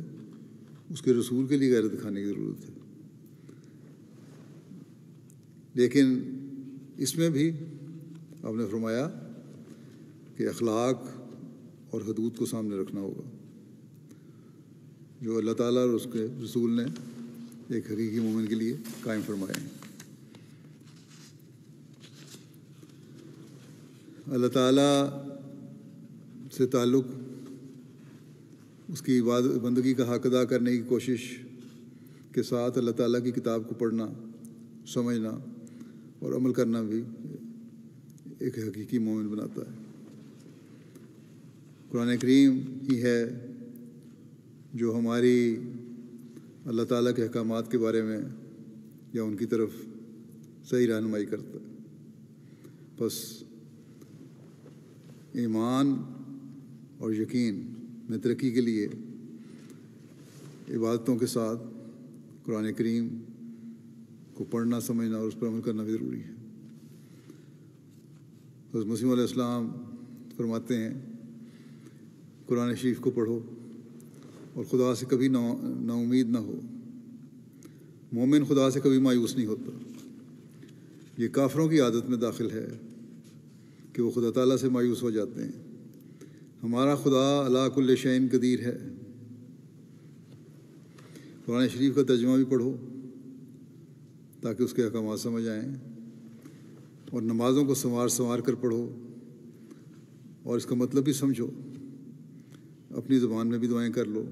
اس کے رسول کے لیے غیرت دکھانے کی ضرورت ہے۔ لیکن اس میں بھی آپ نے فرمایا کہ اخلاق اور حدود کو سامنے رکھنا ہوگا جو اللہ تعالیٰ اور اس کے رسول نے ایک حقیقی مومن کے لیے قائم فرمائے ہیں۔ اللہ تعالیٰ سے تعلق، اس کی بندگی کا حق ادا کرنے کی کوشش کے ساتھ اللہ تعالیٰ کی کتاب کو پڑھنا، سمجھنا اور عمل کرنا بھی ایک حقیقی مومن بناتا ہے۔ قرآن کریم ہی ہے جو ہماری اللہ تعالیٰ کے احکامات کے بارے میں یا ان کی طرف صحیح رہنمائی کرتا ہے۔ بس ایمان اور یقین میں ترقی کے لیے عبادتوں کے ساتھ قرآن کریم کو پڑھنا، سمجھنا اور اس پر عمل کرنا بھی ضروری ہے۔ حضرت مسیح علیہ السلام فرماتے ہیں قرآن شریف کو پڑھو اور خدا سے کبھی نا امید نہ ہو۔ مومن خدا سے کبھی مایوس نہیں ہوتا۔ یہ کافروں کی عادت میں داخل ہے کہ وہ خدا تعالیٰ سے مایوس ہو جاتے ہیں۔ ہمارا خدا علی کل شیء قدیر ہے۔ قرآن شریف کا ترجمہ بھی پڑھو تاکہ اس کے احکامات سمجھ آئیں، اور نمازوں کو سنوار کر پڑھو اور اس کا مطلب بھی سمجھو، اپنی زبان میں بھی دعائیں کر لو۔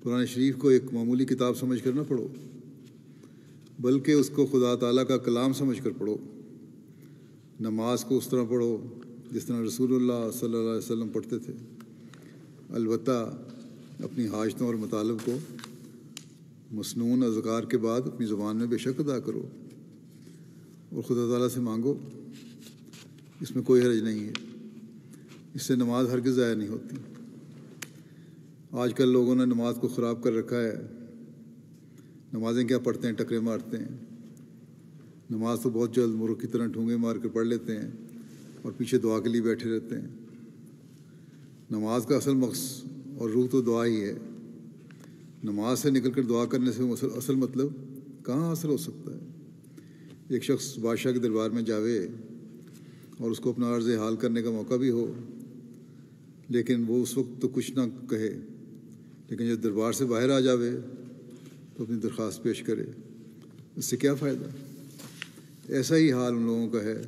قرآن شریف کو ایک معمولی کتاب سمجھ کر نہ پڑھو، بلکہ اس کو خدا تعالیٰ کا کلام سمجھ کر پڑھو۔ نماز کو اس طرح پڑھو جس طرح رسول اللہ صلی اللہ علیہ وسلم پڑھتے تھے، البتہ اپنی حاجتوں اور مطالب کو مسنون اذکار کے بعد اپنی زبان میں بے شک ادا کرو اور خدا تعالیٰ سے مانگو، اس میں کوئی حرج نہیں ہے۔ اس سے نماز ہرگز ضائع نہیں ہوتی۔ آج کل لوگوں نے نماز کو خراب کر رکھا ہے۔ نمازیں کیا پڑھتے ہیں، ٹکرے مارتے ہیں۔ نماز تو بہت جلد مرغ کی طرح ٹھونگے مار کر پڑھ لیتے ہیں اور پیچھے دعا کے لیے بیٹھے رہتے ہیں۔ نماز کا اصل مقصد اور روح تو دعا ہی ہے۔ نماز سے نکل کر دعا کرنے سے اصل مطلب کہاں حاصل ہو سکتا ہے؟ ایک شخص بادشاہ کے دربار میں جاوے اور اس کو اپنا عرض حال کرنے کا موقع بھی ہو، لیکن وہ اس وقت تو کچھ نہ کہے، لیکن جب دربار سے باہر آ جاوے تو اپنی درخواست پیش کرے، اس سے کیا فائدہ؟ ایسا ہی حال ان لوگوں کا ہے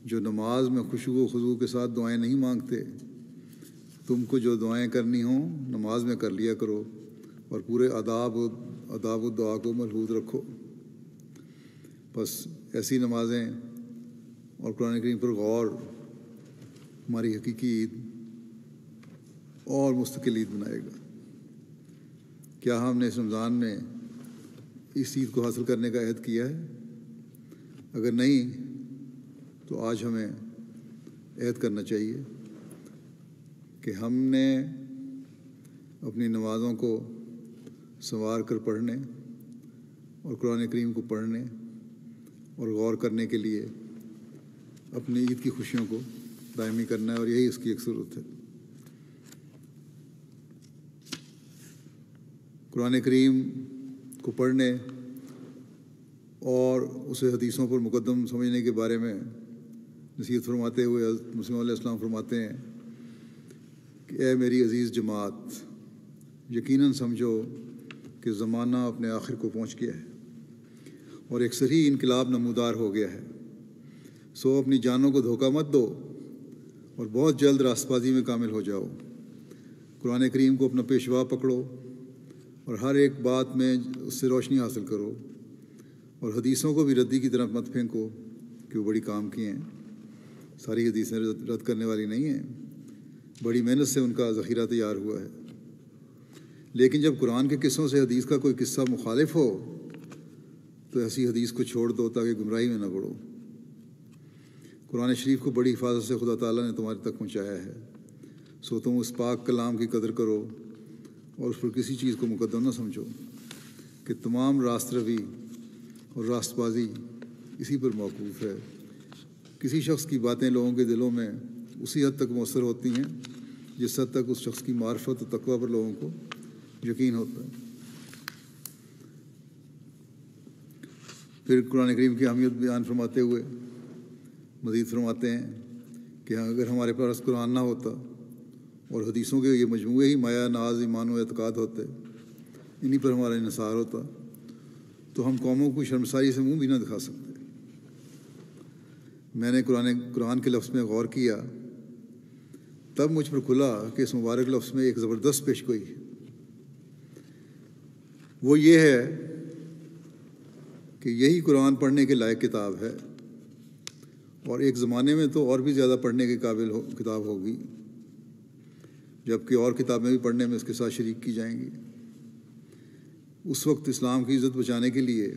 جو نماز میں خشوع و خضوع کے ساتھ دعائیں نہیں مانگتے۔ تم کو جو دعائیں کرنی ہوں نماز میں کر لیا کرو اور پورے آداب و دعا کو ملحوظ رکھو۔ بس ایسی نمازیں اور قرآن کریم پر غور ہماری حقیقی عید اور مستقل عید بنائے گا۔ کیا ہم نے اس رمضان میں اس عید کو حاصل کرنے کا عہد کیا ہے؟ اگر نہیں تو آج ہمیں عہد کرنا چاہیے کہ ہم نے اپنی نمازوں کو سنوار کر پڑھنے اور قرآن کریم کو پڑھنے اور غور کرنے کے لیے اپنی عید کی خوشیوں کو دائمی کرنا ہے، اور یہی اس کی ایک صورت ہے۔ قرآن کریم کو پڑھنے اور اسے حدیثوں پر مقدم سمجھنے کے بارے میں نصیحت فرماتے ہوئے حضرت مسیح علیہ السلام فرماتے ہیں کہ اے میری عزیز جماعت، یقیناً سمجھو کہ زمانہ اپنے آخر کو پہنچ گیا ہے اور ایک صحیح انقلاب نمودار ہو گیا ہے۔ سو اپنی جانوں کو دھوکہ مت دو اور بہت جلد راست بازی میں کامل ہو جاؤ۔ قرآن کریم کو اپنا پیشوا پکڑو اور ہر ایک بات میں اس سے روشنی حاصل کرو، اور حدیثوں کو بھی ردی کی طرف مت پھینکو کہ وہ بڑی کام کی ہیں۔ ساری حدیثیں رد کرنے والی نہیں ہیں، بڑی محنت سے ان کا ذخیرہ تیار ہوا ہے۔ لیکن جب قرآن کے قصوں سے حدیث کا کوئی قصہ مخالف ہو تو ایسی حدیث کو چھوڑ دو تاکہ گمراہی میں نہ پڑو۔ قرآن شریف کو بڑی حفاظت سے خدا تعالیٰ نے تمہارے تک پہنچایا ہے، سو تم اس پاک کلام کی قدر کرو اور اس پر کسی چیز کو مقدم نہ سمجھو، کہ تمام راست روی اور راست بازی اسی پر موقوف ہے۔ کسی شخص کی باتیں لوگوں کے دلوں میں اسی حد تک مؤثر ہوتی ہیں جس حد تک اس شخص کی معرفت و تقویٰ پر لوگوں کو یقین ہوتا ہے۔ پھر قرآن کریم کی اہمیت بیان فرماتے ہوئے مزید فرماتے ہیں کہ اگر ہمارے پاس قرآن نہ ہوتا اور حدیثوں کے یہ مجموعے ہی مایا ناز ایمان و اعتقاد ہوتے، انہی پر ہمارا انحصار ہوتا، تو ہم قوموں کو شرمساری سے منہ بھی نہ دکھا سکتے۔ میں نے قرآن کے لفظ میں غور کیا، تب مجھ پر کھلا کہ اس مبارک لفظ میں ایک زبردست پیشگوئی ہے۔ وہ یہ ہے کہ یہی قرآن پڑھنے کے لائق کتاب ہے، اور ایک زمانے میں تو اور بھی زیادہ پڑھنے کے قابل کتاب ہوگی، جبکہ اور کتابیں بھی پڑھنے میں اس کے ساتھ شریک کی جائیں گی۔ اس وقت اسلام کی عزت بچانے کے لیے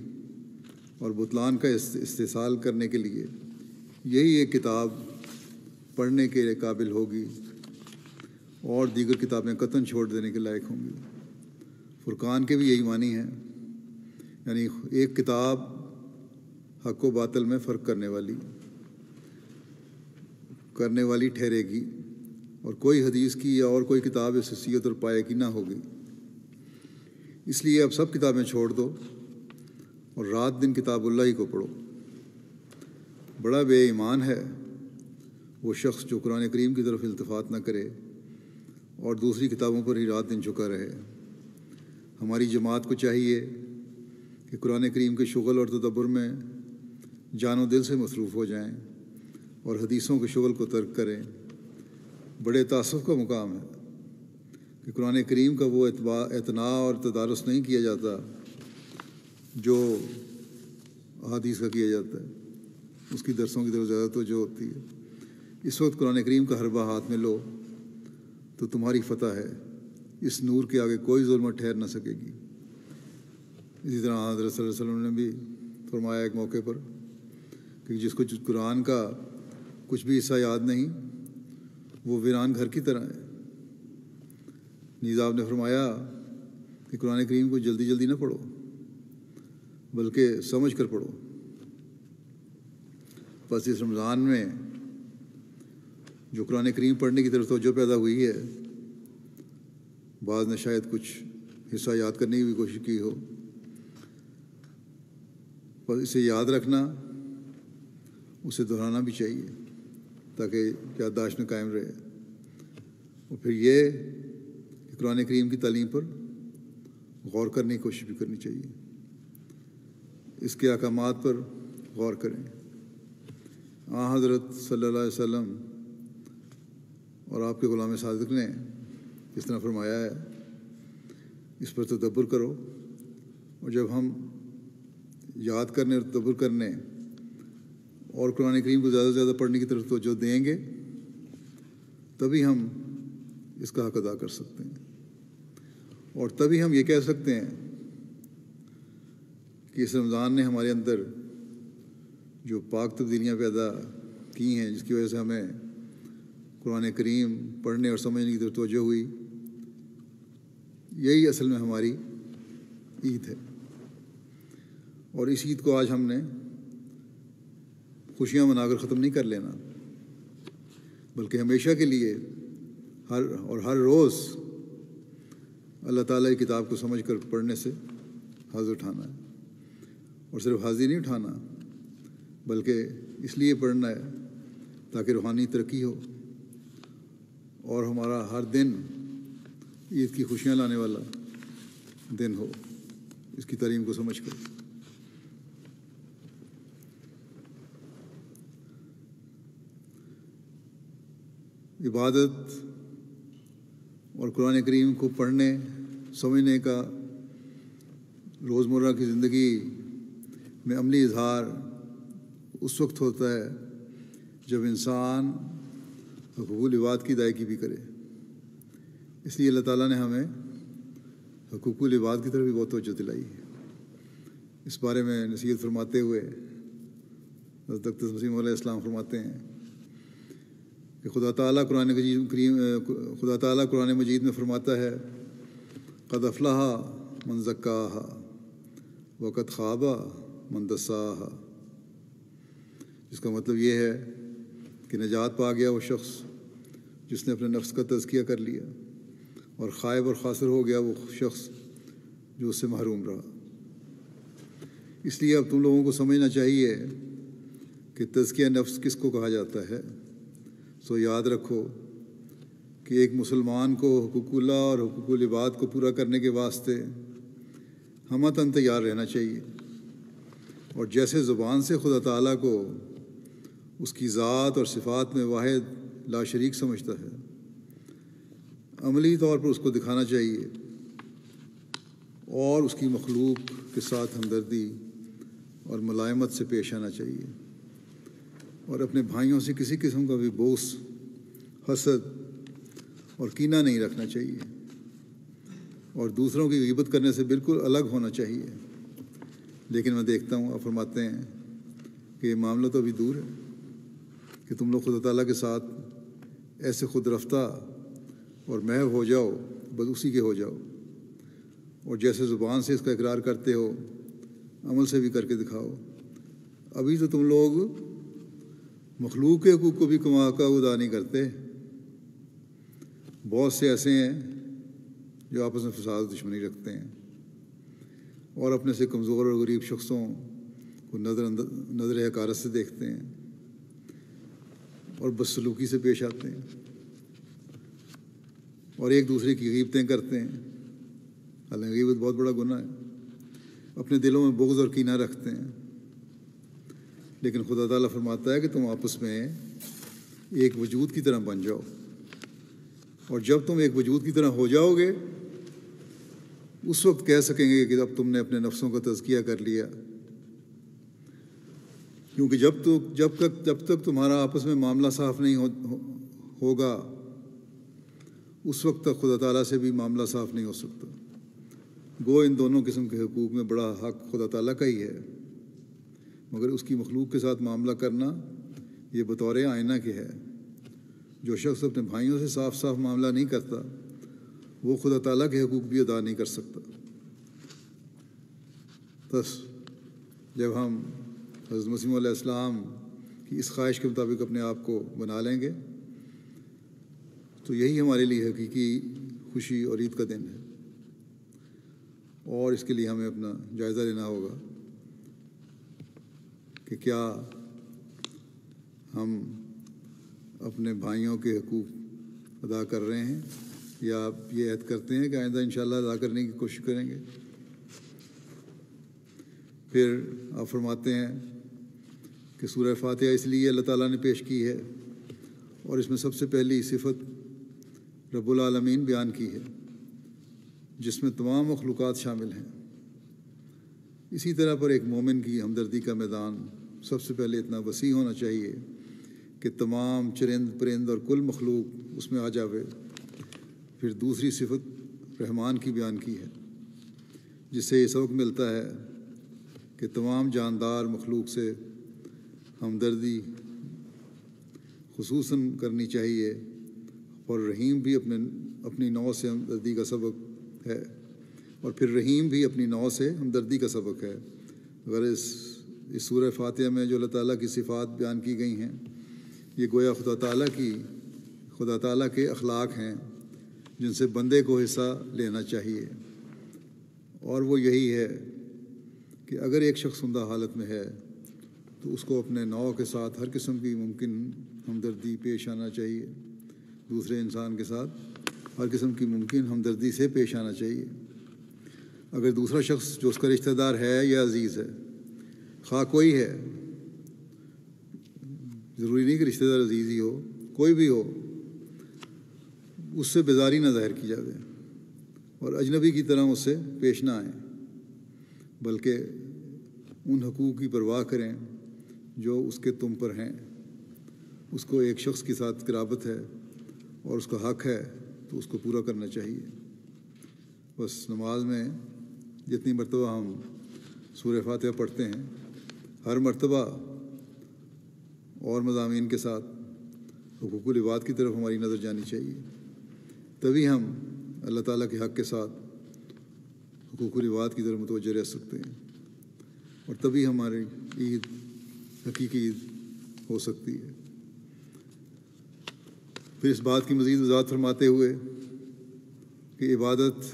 اور بطلان کا استحصال کرنے کے لیے یہی ایک کتاب پڑھنے کے قابل ہوگی، اور دیگر کتابیں قطعاً چھوڑ دینے کے لائق ہوں گی۔ فرقان کے بھی یہی معنی ہیں، یعنی ایک کتاب حق و باطل میں فرق کرنے والی ٹھہرے گی، اور کوئی حدیث کی یا اور کوئی کتاب اس حیثیت اور پایے کی نہ ہوگی۔ اس لیے اب سب کتابیں چھوڑ دو اور رات دن کتاب اللہ ہی کو پڑھو۔ بڑا بے ایمان ہے وہ شخص جو قرآن کریم کی طرف التفات نہ کرے اور دوسری کتابوں پر ہی رات دن جھکا رہے۔ ہماری جماعت کو چاہیے کہ قرآن کریم کے شغل اور تدبر میں جان و دل سے مصروف ہو جائیں اور حدیثوں کے شغل کو ترک کریں۔ بڑے تأسف کا مقام ہے کہ قرآن کریم کا وہ اعتناء اور تدارس نہیں کیا جاتا جو احادیث کا کیا جاتا ہے، اس کی درسوں کی طرف زیادہ توجہ ہوتی ہے۔ اس وقت قرآن کریم کا حربہ ہاتھ میں لو تو تمہاری فتح ہے، اس نور کے آگے کوئی ظلمت ٹھہر نہ سکے گی۔ اسی طرح حضرت صلی اللہ علیہ وسلم نے بھی فرمایا ایک موقع پر کہ جس کو قرآن کا کچھ بھی حصہ یاد نہیں وہ ویران گھر کی طرح ہے۔ نیز آپ نے فرمایا کہ قرآن کریم کو جلدی جلدی نہ پڑھو بلکہ سمجھ کر پڑھو۔ بس اس رمضان میں جو قرآن کریم پڑھنے کی طرف توجہ پیدا ہوئی ہے، بعض نے شاید کچھ حصہ یاد کرنے کی بھی کوشش کی ہو، پر اسے یاد رکھنا، اسے دہرانا بھی چاہیے تاکہ یادداشت میں قائم رہے۔ اور پھر یہ کہ قرآن کریم کی تعلیم پر غور کرنے کی کوشش بھی کرنی چاہیے، اس کے احکامات پر غور کریں۔ حضرت صلی اللہ علیہ وسلم اور آپ کے غلام صادق نے اس طرح فرمایا ہے، اس پر تدبر کرو، اور جب ہم یاد کرنے اور تدبر کرنے اور قرآن کریم کو زیادہ سے زیادہ پڑھنے کی طرف توجہ دیں گے تبھی ہم اس کا حق ادا کر سکتے ہیں، اور تبھی ہم یہ کہہ سکتے ہیں کہ اس رمضان نے ہمارے اندر جو پاک تبدیلیاں پیدا کی ہیں، جس کی وجہ سے ہمیں قرآن کریم پڑھنے اور سمجھنے کی طرف توجہ ہوئی، یہی اصل میں ہماری عید ہے۔ اور اس عید کو آج ہم نے خوشیاں منا کر ختم نہیں کر لینا، بلکہ ہمیشہ کے لیے ہر روز اللہ تعالیٰ کی کتاب کو سمجھ کر پڑھنے سے حاضر اٹھانا ہے، اور صرف حاضر نہیں اٹھانا بلکہ اس لیے پڑھنا ہے تاکہ روحانی ترقی ہو اور ہمارا ہر دن عید کی خوشیاں لانے والا دن ہو، اس کی تعلیم کو سمجھ کر۔ عبادت اور قرآن کریم کو پڑھنے سمجھنے کا روزمرہ کی زندگی میں عملی اظہار اس وقت ہوتا ہے جب انسان حقوق العباد کی ادائیگی بھی کرے۔ اس لیے اللہ تعالیٰ نے ہمیں حقوق العباد کی طرف بھی بہت توجہ دلائی ہے۔ اس بارے میں نصیحت فرماتے ہوئے حضرت اقدس مسیح موعود علیہ السلام فرماتے ہیں کہ خدا تعالیٰ قرآن مجید میں فرماتا ہے قد افلح من زکاہا وقد خاب من دساہا، جس کا مطلب یہ ہے کہ نجات پا گیا وہ شخص جس نے اپنے نفس کا تزکیہ کر لیا، اور خائب اور خاسر ہو گیا وہ شخص جو اس سے محروم رہا۔ اس لیے اب تم لوگوں کو سمجھنا چاہیے کہ تزکیہ نفس کس کو کہا جاتا ہے۔ سو یاد رکھو کہ ایک مسلمان کو حقوق اللہ اور حقوق العباد کو پورا کرنے کے واسطے ہمتاً تیار رہنا چاہیے، اور جیسے زبان سے خدا تعالیٰ کو اس کی ذات اور صفات میں واحد لا شریک سمجھتا ہے، عملی طور پر اس کو دکھانا چاہیے اور اس کی مخلوق کے ساتھ ہمدردی اور ملائمت سے پیش آنا چاہیے، اور اپنے بھائیوں سے کسی قسم کا بھی بغض، حسد اور کینہ نہیں رکھنا چاہیے، اور دوسروں کی غیبت کرنے سے بالکل الگ ہونا چاہیے۔ لیکن میں دیکھتا ہوں آپ فرماتے ہیں کہ یہ معاملہ تو ابھی دور ہے کہ تم لوگ خدا تعالیٰ کے ساتھ ایسے خود رفتہ اور محو ہو جاؤ، بس اسی کے ہو جاؤ، اور جیسے زبان سے اس کا اقرار کرتے ہو عمل سے بھی کر کے دکھاؤ۔ ابھی تو تم لوگ مخلوق کے حقوق کو بھی کما کا ادا نہیں کرتے۔ بہت سے ایسے ہیں جو آپس میں فساد و دشمنی رکھتے ہیں اور اپنے سے کمزور اور غریب شخصوں کو نظر حقارت سے دیکھتے ہیں اور بدسلوکی سے پیش آتے ہیں، اور ایک دوسرے کی غیبتیں کرتے ہیں۔ حالانکہ غیبت بہت بڑا گناہ ہے۔ اپنے دلوں میں بغض اور کینہ رکھتے ہیں، لیکن خدا تعالیٰ فرماتا ہے کہ تم آپس میں ایک وجود کی طرح بن جاؤ، اور جب تم ایک وجود کی طرح ہو جاؤ گے اس وقت کہہ سکیں گے کہ اب تم نے اپنے نفسوں کا تزکیہ کر لیا، کیونکہ جب تک تمہارا آپس میں معاملہ صاف نہیں ہوگا اس وقت تک خدا تعالیٰ سے بھی معاملہ صاف نہیں ہو سکتا۔ گو ان دونوں قسم کے حقوق میں بڑا حق خدا تعالیٰ کا ہی ہے، مگر اس کی مخلوق کے ساتھ معاملہ کرنا یہ بطور آئینہ کے ہے۔ جو شخص اپنے بھائیوں سے صاف صاف معاملہ نہیں کرتا وہ خدا تعالیٰ کے حقوق بھی ادا نہیں کر سکتا۔ بس جب ہم حضرت مسیح علیہ السلام کی اس خواہش کے مطابق اپنے آپ کو بنا لیں گے تو یہی ہمارے لیے حقیقی خوشی اور عید کا دن ہے، اور اس کے لیے ہمیں اپنا جائزہ لینا ہوگا کہ کیا ہم اپنے بھائیوں کے حقوق ادا کر رہے ہیں، یا آپ یہ عہد کرتے ہیں کہ آئندہ انشاءاللہ ادا کرنے کی کوشش کریں گے۔ پھر آپ فرماتے ہیں کہ سورہ فاتحہ اس لیے اللہ تعالیٰ نے پیش کی ہے اور اس میں سب سے پہلی صفت رب العالمین بیان کی ہے جس میں تمام مخلوقات شامل ہیں۔ اسی طرح پر ایک مومن کی ہمدردی کا میدان سب سے پہلے اتنا وسیع ہونا چاہیے کہ تمام چرند پرند اور کل مخلوق اس میں آ جاوے۔ پھر دوسری صفت رحمان کی بیان کی ہے جس سے یہ سبق ملتا ہے کہ تمام جاندار مخلوق سے ہمدردی خصوصاً کرنی چاہیے، اور رحیم بھی اپنی نوع سے ہمدردی کا سبق ہے، اور پھر رحیم بھی اپنی نوع سے ہمدردی کا سبق ہے۔ اگر اس سورہ فاتحہ میں جو اللہ تعالیٰ کی صفات بیان کی گئی ہیں یہ گویا خدا تعالیٰ کے اخلاق ہیں جن سے بندے کو حصہ لینا چاہیے، اور وہ یہی ہے کہ اگر ایک شخص عمدہ حالت میں ہے تو اس کو اپنے نوع کے ساتھ ہر قسم کی ممکن ہمدردی پیش آنا چاہیے، دوسرے انسان کے ساتھ ہر قسم کی ممکن ہمدردی سے پیش آنا چاہیے۔ اگر دوسرا شخص جو اس کا رشتہ دار ہے یا عزیز ہے، خواہ کوئی ہے، ضروری نہیں کہ رشتہ دار عزیز ہی ہو، کوئی بھی ہو، اس سے بیزاری نہ ظاہر کی جاوے اور اجنبی کی طرح اس سے پیش نہ آئیں، بلکہ ان حقوق کی پرواہ کریں جو اس کے تم پر ہیں۔ اس کو ایک شخص کے ساتھ قرابت ہے اور اس کا حق ہے تو اس کو پورا کرنا چاہیے۔ بس نماز میں جتنی مرتبہ ہم سورہ فاتحہ پڑھتے ہیں، ہر مرتبہ اور مضامین کے ساتھ حقوق العباد کی طرف ہماری نظر جانی چاہیے، تبھی ہم اللہ تعالیٰ کے حق کے ساتھ حقوق العباد کی طرف متوجہ رہ سکتے ہیں، اور تبھی ہماری عید حقیقی عید ہو سکتی ہے۔ پھر اس بات کی مزید وضاحت فرماتے ہوئے کہ عبادت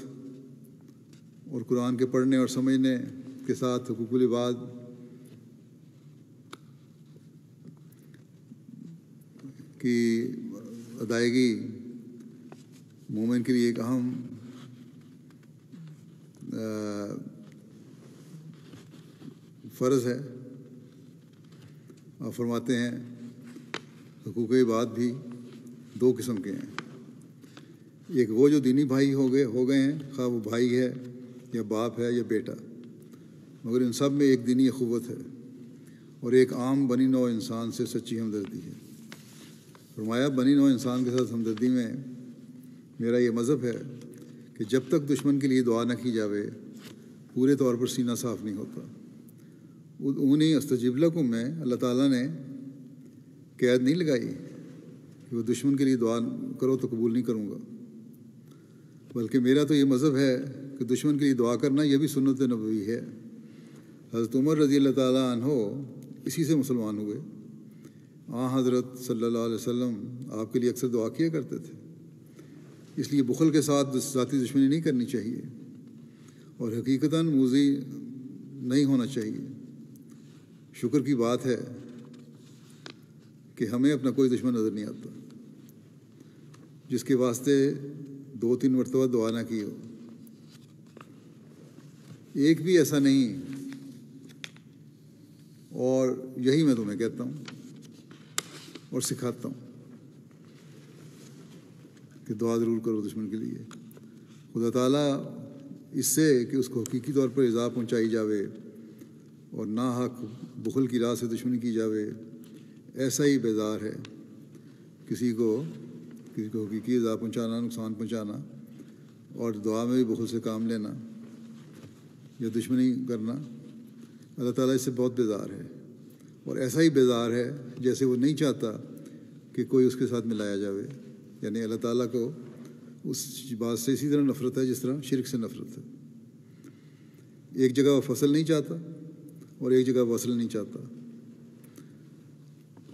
اور قرآن کے پڑھنے اور سمجھنے کے ساتھ حقوق العباد کی ادائیگی مومن کے لیے ایک اہم فرض ہے۔ آپ فرماتے ہیں حقوق عباد بھی دو قسم کے ہیں، ایک وہ جو دینی بھائی ہو گئے ہیں، خواہ وہ بھائی ہے یا باپ ہے یا بیٹا، مگر ان سب میں ایک دینی اخوت ہے، اور ایک عام بنی نوع انسان سے سچی ہمدردی ہے۔ فرمایا بنی نوع انسان کے ساتھ ہمدردی میں میرا یہ مذہب ہے کہ جب تک دشمن کے لیے دعا نہ کی جاوے پورے طور پر سینہ صاف نہیں ہوتا۔ ادعونی استجب لکم میں اللہ تعالیٰ نے قید نہیں لگائی کہ وہ دشمن کے لیے دعا کرو تو قبول نہیں کروں گا، بلکہ میرا تو یہ مذہب ہے کہ دشمن کے لیے دعا کرنا یہ بھی سنت نبوی ہے۔ حضرت عمر رضی اللہ تعالیٰ عنہ اسی سے مسلمان ہوئے۔ حضرت صلی اللہ علیہ وسلم آپ کے لیے اکثر دعا کیا کرتے تھے، اس لیے بخل کے ساتھ ذاتی دشمنی نہیں کرنی چاہیے اور حقیقتاً موذی نہیں ہونا چاہیے۔ شکر کی بات ہے کہ ہمیں اپنا کوئی دشمن نظر نہیں آتا جس کے واسطے 2-3 مرتبہ دعا نہ کی ہو۔ ایک بھی ایسا نہیں، اور یہی میں تمہیں کہتا ہوں اور سکھاتا ہوں کہ دعا ضرور کرو دشمن کے لیے۔ خدا تعالیٰ اس سے کہ اس کو حقیقی طور پر ایذا پہنچائی جاوے اور ناحق بخل کی راہ سے دشمنی کی جاوے، ایسا ہی بیزار ہے۔ کسی کو حقیقی ایذا پہنچانا، نقصان پہنچانا، اور دعا میں بھی بخل سے کام لینا یا دشمنی کرنا، اللہ تعالیٰ اس سے بہت بیزار ہے، اور ایسا ہی بیزار ہے جیسے وہ نہیں چاہتا کہ کوئی اس کے ساتھ ملایا جاوے۔ یعنی اللہ تعالیٰ کو اس بات سے اسی طرح نفرت ہے جس طرح شرک سے نفرت ہے۔ ایک جگہ وہ فصل نہیں چاہتا اور ایک جگہ وصل نہیں چاہتا،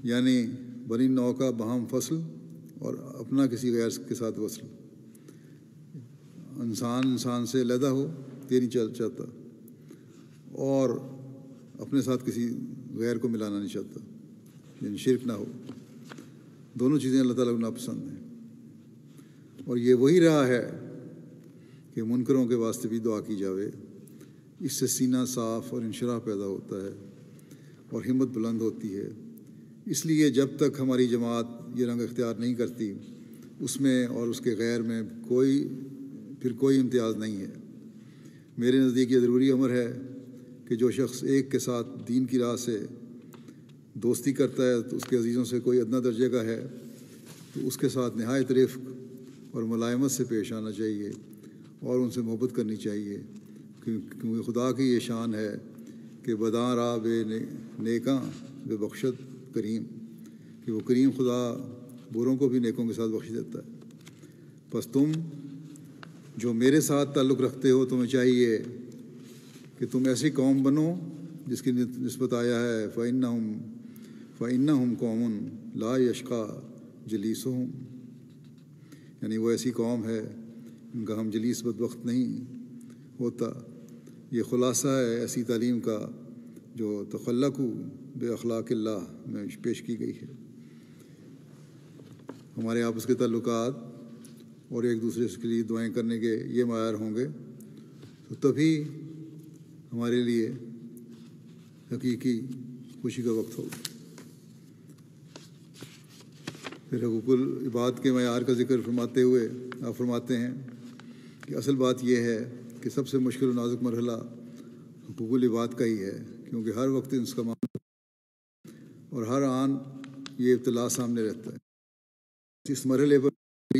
یعنی بنی نوع کا باہم فصل اور اپنا کسی غیر کے ساتھ وصل۔ انسان سے علیحدہ ہو یہ نہیں چاہتا، اور اپنے ساتھ کسی غیر کو ملانا نہیں چاہتا، یعنی شرک نہ ہو۔ دونوں چیزیں اللہ تعالیٰ کو ناپسند ہیں، اور یہ وہی راہ ہے کہ منکروں کے واسطے بھی دعا کی جاوے۔ اس سے سینہ صاف اور انشراح پیدا ہوتا ہے اور ہمت بلند ہوتی ہے۔ اس لیے جب تک ہماری جماعت یہ رنگ اختیار نہیں کرتی، اس میں اور اس کے غیر میں پھر کوئی امتیاز نہیں ہے۔ میرے نزدیک یہ ضروری امر ہے کہ جو شخص ایک کے ساتھ دین کی راہ سے دوستی کرتا ہے تو اس کے عزیزوں سے کوئی ادنا درجے کا ہے تو اس کے ساتھ نہایت رفق اور ملائمت سے پیش آنا چاہیے اور ان سے محبت کرنی چاہیے، کیونکہ خدا کی یہ شان ہے کہ بداں راہ بے نیکاں بے بخشت کریم، کہ وہ کریم خدا بروں کو بھی نیکوں کے ساتھ بخش دیتا ہے۔ پس تم جو میرے ساتھ تعلق رکھتے ہو، تمہیں چاہیے کہ تم ایسی قوم بنو جس کی نسبت آیا ہے فَإِنَّهُمْ قَوْمٌ لَا يَشْقَىٰ جَلِيسُهُمْ، یعنی وہ ایسی قوم ہے ان کا ہم جلیس بدبخت نہیں ہوتا۔ یہ خلاصہ ہے ایسی تعلیم کا جو تخلقوا بأخلاق اللہ میں پیش کی گئی ہے۔ ہمارے آپس کے تعلقات اور ایک دوسرے کے لیے دعائیں کرنے کے یہ معیار ہوں گے تو تبھی ہمارے لیے حقیقی خوشی کا وقت ہوگا۔ پھر حقوق العباد کے معیار کا ذکر فرماتے ہوئے آپ فرماتے ہیں کہ اصل بات یہ ہے کہ سب سے مشکل و نازک مرحلہ حقوق العباد کا ہی ہے، کیونکہ ہر وقت اس کا معاملہ اور ہر آن یہ ابتلا سامنے رہتا ہے۔ اس مرحلے پر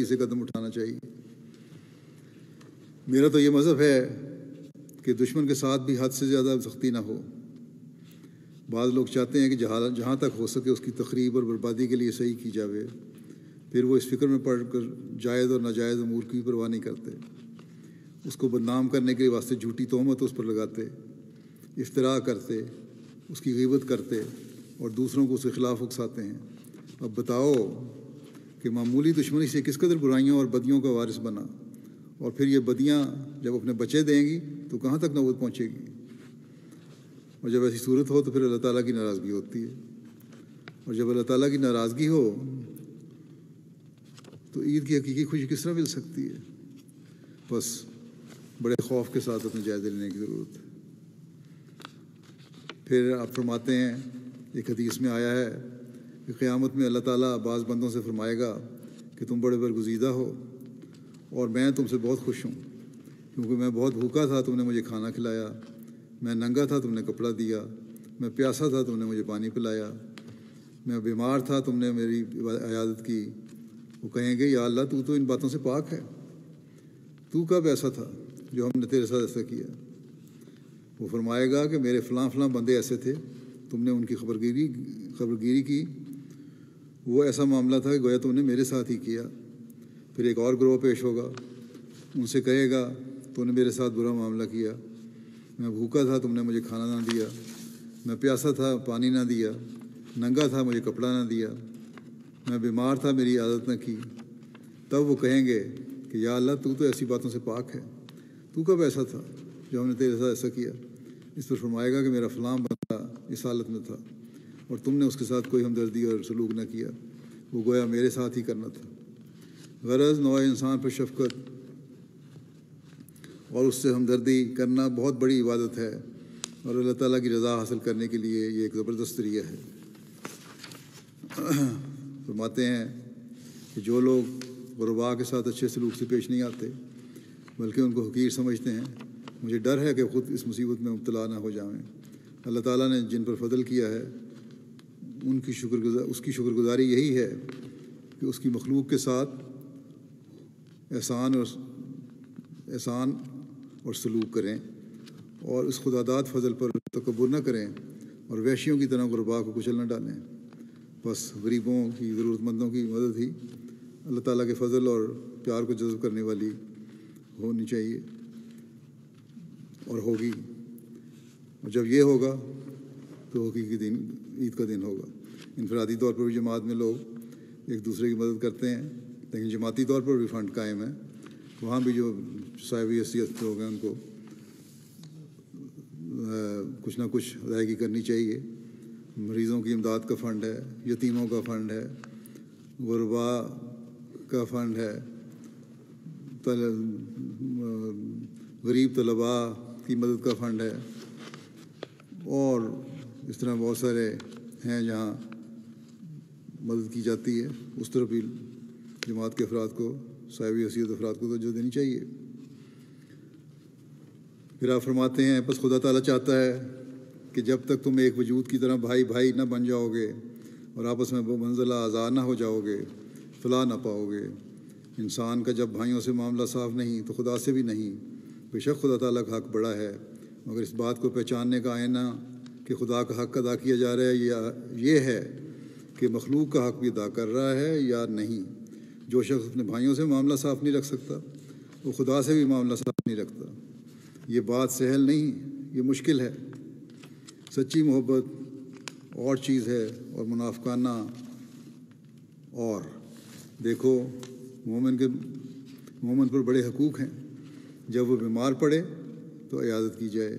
سے قدم اٹھانا چاہیے۔ میرا تو یہ مذہب ہے کہ دشمن کے ساتھ بھی حد سے زیادہ سختی نہ ہو۔ بعض لوگ چاہتے ہیں کہ جہاں تک ہو سکے اس کی تخریب اور بربادی کے لیے صحیح کی جاوے، پھر وہ اس فکر میں پڑھ کر جائز اور ناجائز امور کی پرواہ نہیں کرتے، اس کو بدنام کرنے کے واسطے جھوٹی تہمت اس پر لگاتے، افتراء کرتے، اس کی غیبت کرتے اور دوسروں کو اس کے خلاف اکساتے ہیں۔ اب بتاؤ کہ معمولی دشمنی سے کس قدر برائیوں اور بدیوں کا وارث بنا، اور پھر یہ بدیاں جب اپنے بچے دیں گی تو کہاں تک نوبت پہنچے گی؟ اور جب ایسی صورت ہو تو پھر اللہ تعالیٰ کی ناراضگی ہوتی ہے، اور جب اللہ تعالیٰ کی ناراضگی ہو تو عید کی حقیقی خوشی کس طرح مل سکتی ہے؟ بس بڑے خوف کے ساتھ اپنے جائزے لینے کی ضرورت ہے۔ پھر آپ فرماتے ہیں، ایک حدیث میں آیا ہے کہ قیامت میں اللہ تعالیٰ بعض بندوں سے فرمائے گا کہ تم بڑے برگزیدہ ہو اور میں تم سے بہت خوش ہوں، کیونکہ میں بہت بھوکا تھا، تم نے مجھے کھانا کھلایا، میں ننگا تھا، تم نے کپڑا دیا، میں پیاسا تھا، تم نے مجھے پانی پلایا، میں بیمار تھا، تم نے میری عیادت کی۔ وہ کہیں گے یا اللہ تو ان باتوں سے پاک ہے، تو کب ایسا تھا جو ہم نے تیرے ساتھ ایسا کیا؟ وہ فرمائے گا کہ میرے فلاں فلاں بندے ایسے تھے، تم نے ان کی خبرگیری کی، وہ ایسا معاملہ تھا کہ گویا تم نے میرے ساتھ ہی کیا۔ پھر ایک اور گروہ پیش ہوگا، ان سے کہے گا تو نے میرے ساتھ برا معاملہ کیا، میں بھوکا تھا، تم نے مجھے کھانا نہ دیا، میں پیاسا تھا، پانی نہ دیا، ننگا تھا، مجھے کپڑا نہ دیا، میں بیمار تھا، میری عادت نہ کی۔ تب وہ کہیں گے کہ یا اللہ تو ایسی باتوں سے پاک ہے، تو کب ایسا تھا جو ہم نے تیرے ساتھ ایسا کیا؟ اس پر فرمائے گا کہ میرا فلاں بندہ اس حالت میں تھا اور تم نے اس کے ساتھ کوئی ہمدردی اور سلوک نہ کیا، وہ گویا میرے ساتھ ہی کرنا تھا۔ غرض نوع انسان پر شفقت اور اس سے ہمدردی کرنا بہت بڑی عبادت ہے، اور اللہ تعالیٰ کی رضا حاصل کرنے کے لیے یہ ایک زبردست ذریعہ ہے۔ فرماتے ہیں کہ جو لوگ غرباء کے ساتھ اچھے سلوک سے پیش نہیں آتے بلکہ ان کو حقیر سمجھتے ہیں، مجھے ڈر ہے کہ خود اس مصیبت میں مبتلا نہ ہو جائیں۔ اللہ تعالیٰ نے جن پر فضل کیا ہے اس کی شکر گزاری یہی ہے کہ اس کی مخلوق کے ساتھ احسان اور سلوک کریں، اور اس خداداد فضل پر تکبر نہ کریں، اور وحشیوں کی طرح غرباء کو کچل نہ ڈالیں۔ بس غریبوں کی، ضرورت مندوں کی مدد ہی اللہ تعالیٰ کے فضل اور پیار کو جذب کرنے والی ہونی چاہیے اور ہوگی، اور جب یہ ہوگا تو حقیقی دن عید کا دن ہوگا۔ انفرادی طور پر بھی جماعت میں لوگ ایک دوسرے کی مدد کرتے ہیں، لیکن جماعتی طور پر بھی فنڈ قائم ہے، وہاں بھی جو صاحب حیثیت لوگ ہیں ان کو کچھ نہ کچھ ادائیگی کرنی چاہیے۔ مریضوں کی امداد کا فنڈ ہے، یتیموں کا فنڈ ہے، غرباء کا فنڈ ہے، غریب طلباء کی مدد کا فنڈ ہے، اور اس طرح بہت سارے ہیں جہاں مدد کی جاتی ہے۔ اس طرح بھی جماعت کے افراد کو، صاحب حیثیت افراد کو توجہ دینی چاہیے۔ پھر آپ فرماتے ہیں بس خدا تعالیٰ چاہتا ہے کہ جب تک تم ایک وجود کی طرح بھائی بھائی نہ بن جاؤ گے اور آپس میں منزلہ آزار نہ ہو جاؤ گے، فلاح نہ پاؤ گے۔ انسان کا جب بھائیوں سے معاملہ صاف نہیں تو خدا سے بھی نہیں۔ بے شک خدا تعالیٰ کا حق بڑا ہے، مگر اس بات کو پہچاننے کا آئینہ کہ خدا کا حق ادا کیا جا رہا ہے یا یہ ہے کہ مخلوق کا حق بھی ادا کر رہا ہے یا نہیں۔ جو شخص اپنے بھائیوں سے معاملہ صاف نہیں رکھ سکتا وہ خدا سے بھی معاملہ صاف نہیں رکھتا۔ یہ بات سہل نہیں، یہ مشکل ہے۔ سچی محبت اور چیز ہے اور منافقانہ اور۔ دیکھو مومن پر بڑے حقوق ہیں، جب وہ بیمار پڑے تو عیادت کی جائے،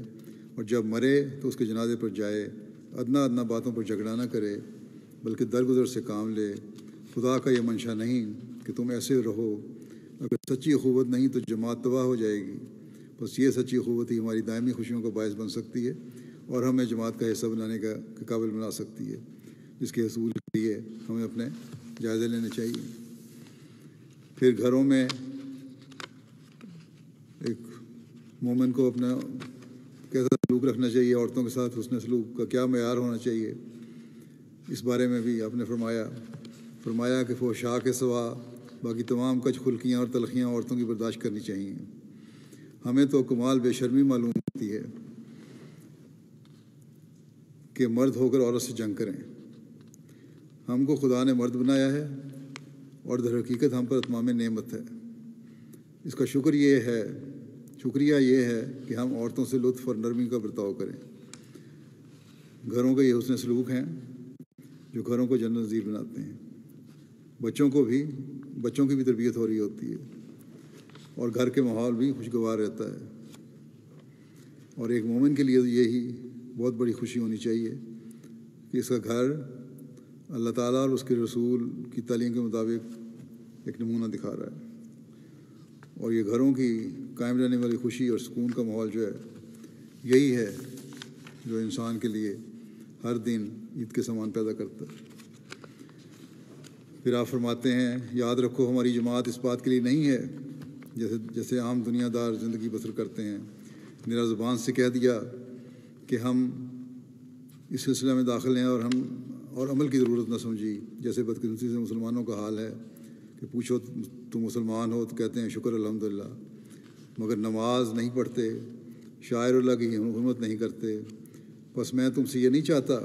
اور جب مرے تو اس کے جنازے پر جائے، ادنا باتوں پر جھگڑا نہ کرے بلکہ درگزر سے کام لے۔ خدا کا یہ منشا نہیں کہ تم ایسے رہو، اگر سچی اخوت نہیں تو جماعت تباہ ہو جائے گی۔ بس یہ سچی اخوت ہی ہماری دائمی خوشیوں کا باعث بن سکتی ہے اور ہمیں جماعت کا حصہ بنانے کے قابل بنا سکتی ہے، جس کے حصول کے لیے ہمیں اپنے جائزے لینے چاہیے۔ پھر گھروں میں ایک مومن کو اپنا کیسا سلوک رکھنا چاہیے، عورتوں کے ساتھ حسن سلوک کا کیا معیار ہونا چاہیے، اس بارے میں بھی آپ نے فرمایا کہ فحشاء کے سوا باقی تمام کچھ خلقیاں اور تلخیاں عورتوں کی برداشت کرنی چاہیے۔ ہمیں تو کمال بے شرمی معلوم ہوتی ہے کہ مرد ہو کر عورت سے جنگ کریں۔ ہم کو خدا نے مرد بنایا ہے اور در حقیقت ہم پر اتمام نعمت ہے۔ اس کا شکریہ یہ ہے کہ ہم عورتوں سے لطف اور نرمی کا برتاؤ کریں۔ گھروں کے یہ حسن سلوک ہیں جو گھروں کو جنت نظیر بناتے ہیں۔ بچوں کی بھی تربیت ہو رہی ہوتی ہے اور گھر کے ماحول بھی خوشگوار رہتا ہے۔ اور ایک مومن کے لیے یہی بہت بڑی خوشی ہونی چاہیے کہ اس کا گھر اللہ تعالیٰ اور اس کے رسول کی تعلیم کے مطابق ایک نمونہ دکھا رہا ہے۔ اور یہ گھروں کی قائم رہنے والی خوشی اور سکون کا ماحول جو ہے یہی ہے جو انسان کے لیے ہر دن عید کے سامان پیدا کرتا ہے۔ پھر آپ فرماتے ہیں یاد رکھو ہماری جماعت اس بات کے لیے نہیں ہے جیسے عام دنیا دار زندگی بسر کرتے ہیں، میرا زبان سے کہہ دیا کہ ہم اس سلسلے میں داخل ہیں اور عمل کی ضرورت نہ سمجھی، جیسے بدقسمتی سے مسلمانوں کا حال ہے کہ پوچھو تم مسلمان ہو تو کہتے ہیں شکر الحمدللہ، مگر نماز نہیں پڑھتے، شاعر اللہ کی حرمت نہیں کرتے۔ بس میں تم سے یہ نہیں چاہتا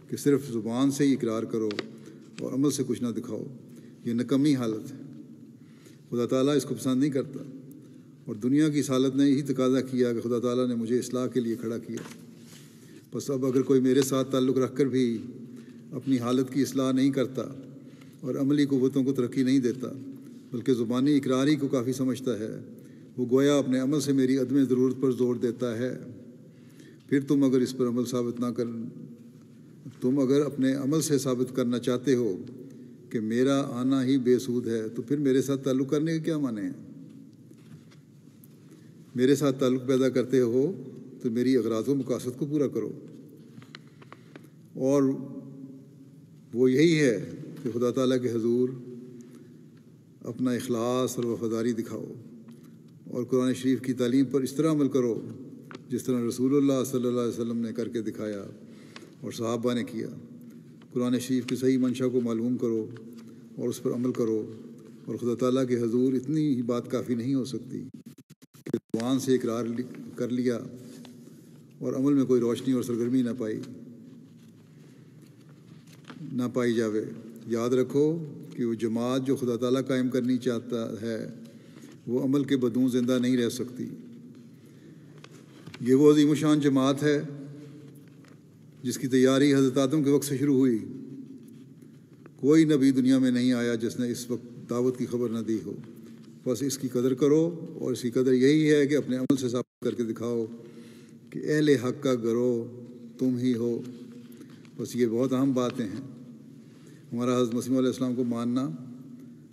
کہ صرف زبان سے ہی اقرار کرو اور عمل سے کچھ نہ دکھاؤ، یہ نکمی حالت ہے، خدا تعالیٰ اس کو پسند نہیں کرتا۔ اور دنیا کی اس حالت نے یہی تقاضا کیا کہ خدا تعالیٰ نے مجھے اصلاح کے لیے کھڑا کیا۔ بس اب اگر کوئی میرے ساتھ تعلق رکھ کر بھی اپنی حالت کی اصلاح نہیں کرتا اور عملی قوتوں کو ترقی نہیں دیتا بلکہ زبانی اقرار ہی کو کافی سمجھتا ہے، وہ گویا اپنے عمل سے میری عدم ضرورت پر زور دیتا ہے۔ پھر تم اگر اس پر عمل تم اگر اپنے عمل سے ثابت کرنا چاہتے ہو کہ میرا آنا ہی بے سود ہے تو پھر میرے ساتھ تعلق کرنے کے کیا معنی ہیں؟ میرے ساتھ تعلق پیدا کرتے ہو تو میری اغراض و مقاصد کو پورا کرو، اور وہ یہی ہے کہ خدا تعالیٰ کے حضور اپنا اخلاص اور وفاداری دکھاؤ اور قرآن شریف کی تعلیم پر اس طرح عمل کرو جس طرح رسول اللہ صلی اللہ علیہ وسلم نے کر کے دکھایا اور صحابہ نے کیا۔ قرآن شریف کی صحیح منشا کو معلوم کرو اور اس پر عمل کرو، اور خدا تعالیٰ کے حضور اتنی ہی بات کافی نہیں ہو سکتی کہ زبان سے اقرار کر لیا اور عمل میں کوئی روشنی اور سرگرمی نہ پائی جاوے۔ یاد رکھو کہ وہ جماعت جو خدا تعالیٰ قائم کرنی چاہتا ہے وہ عمل کے بدون زندہ نہیں رہ سکتی۔ یہ وہ عظیم و شان جماعت ہے جس کی تیاری حضرت آدم کے وقت سے شروع ہوئی۔ کوئی نبی دنیا میں نہیں آیا جس نے اس وقت دعوت کی خبر نہ دی ہو۔ بس اس کی قدر کرو، اور اس کی قدر یہی ہے کہ اپنے عمل سے ثابت کر کے دکھاؤ کہ اہل حق کا گروہ تم ہی ہو۔ بس یہ بہت اہم باتیں ہیں۔ ہمارا حضرت مسیح علیہ السلام کو ماننا،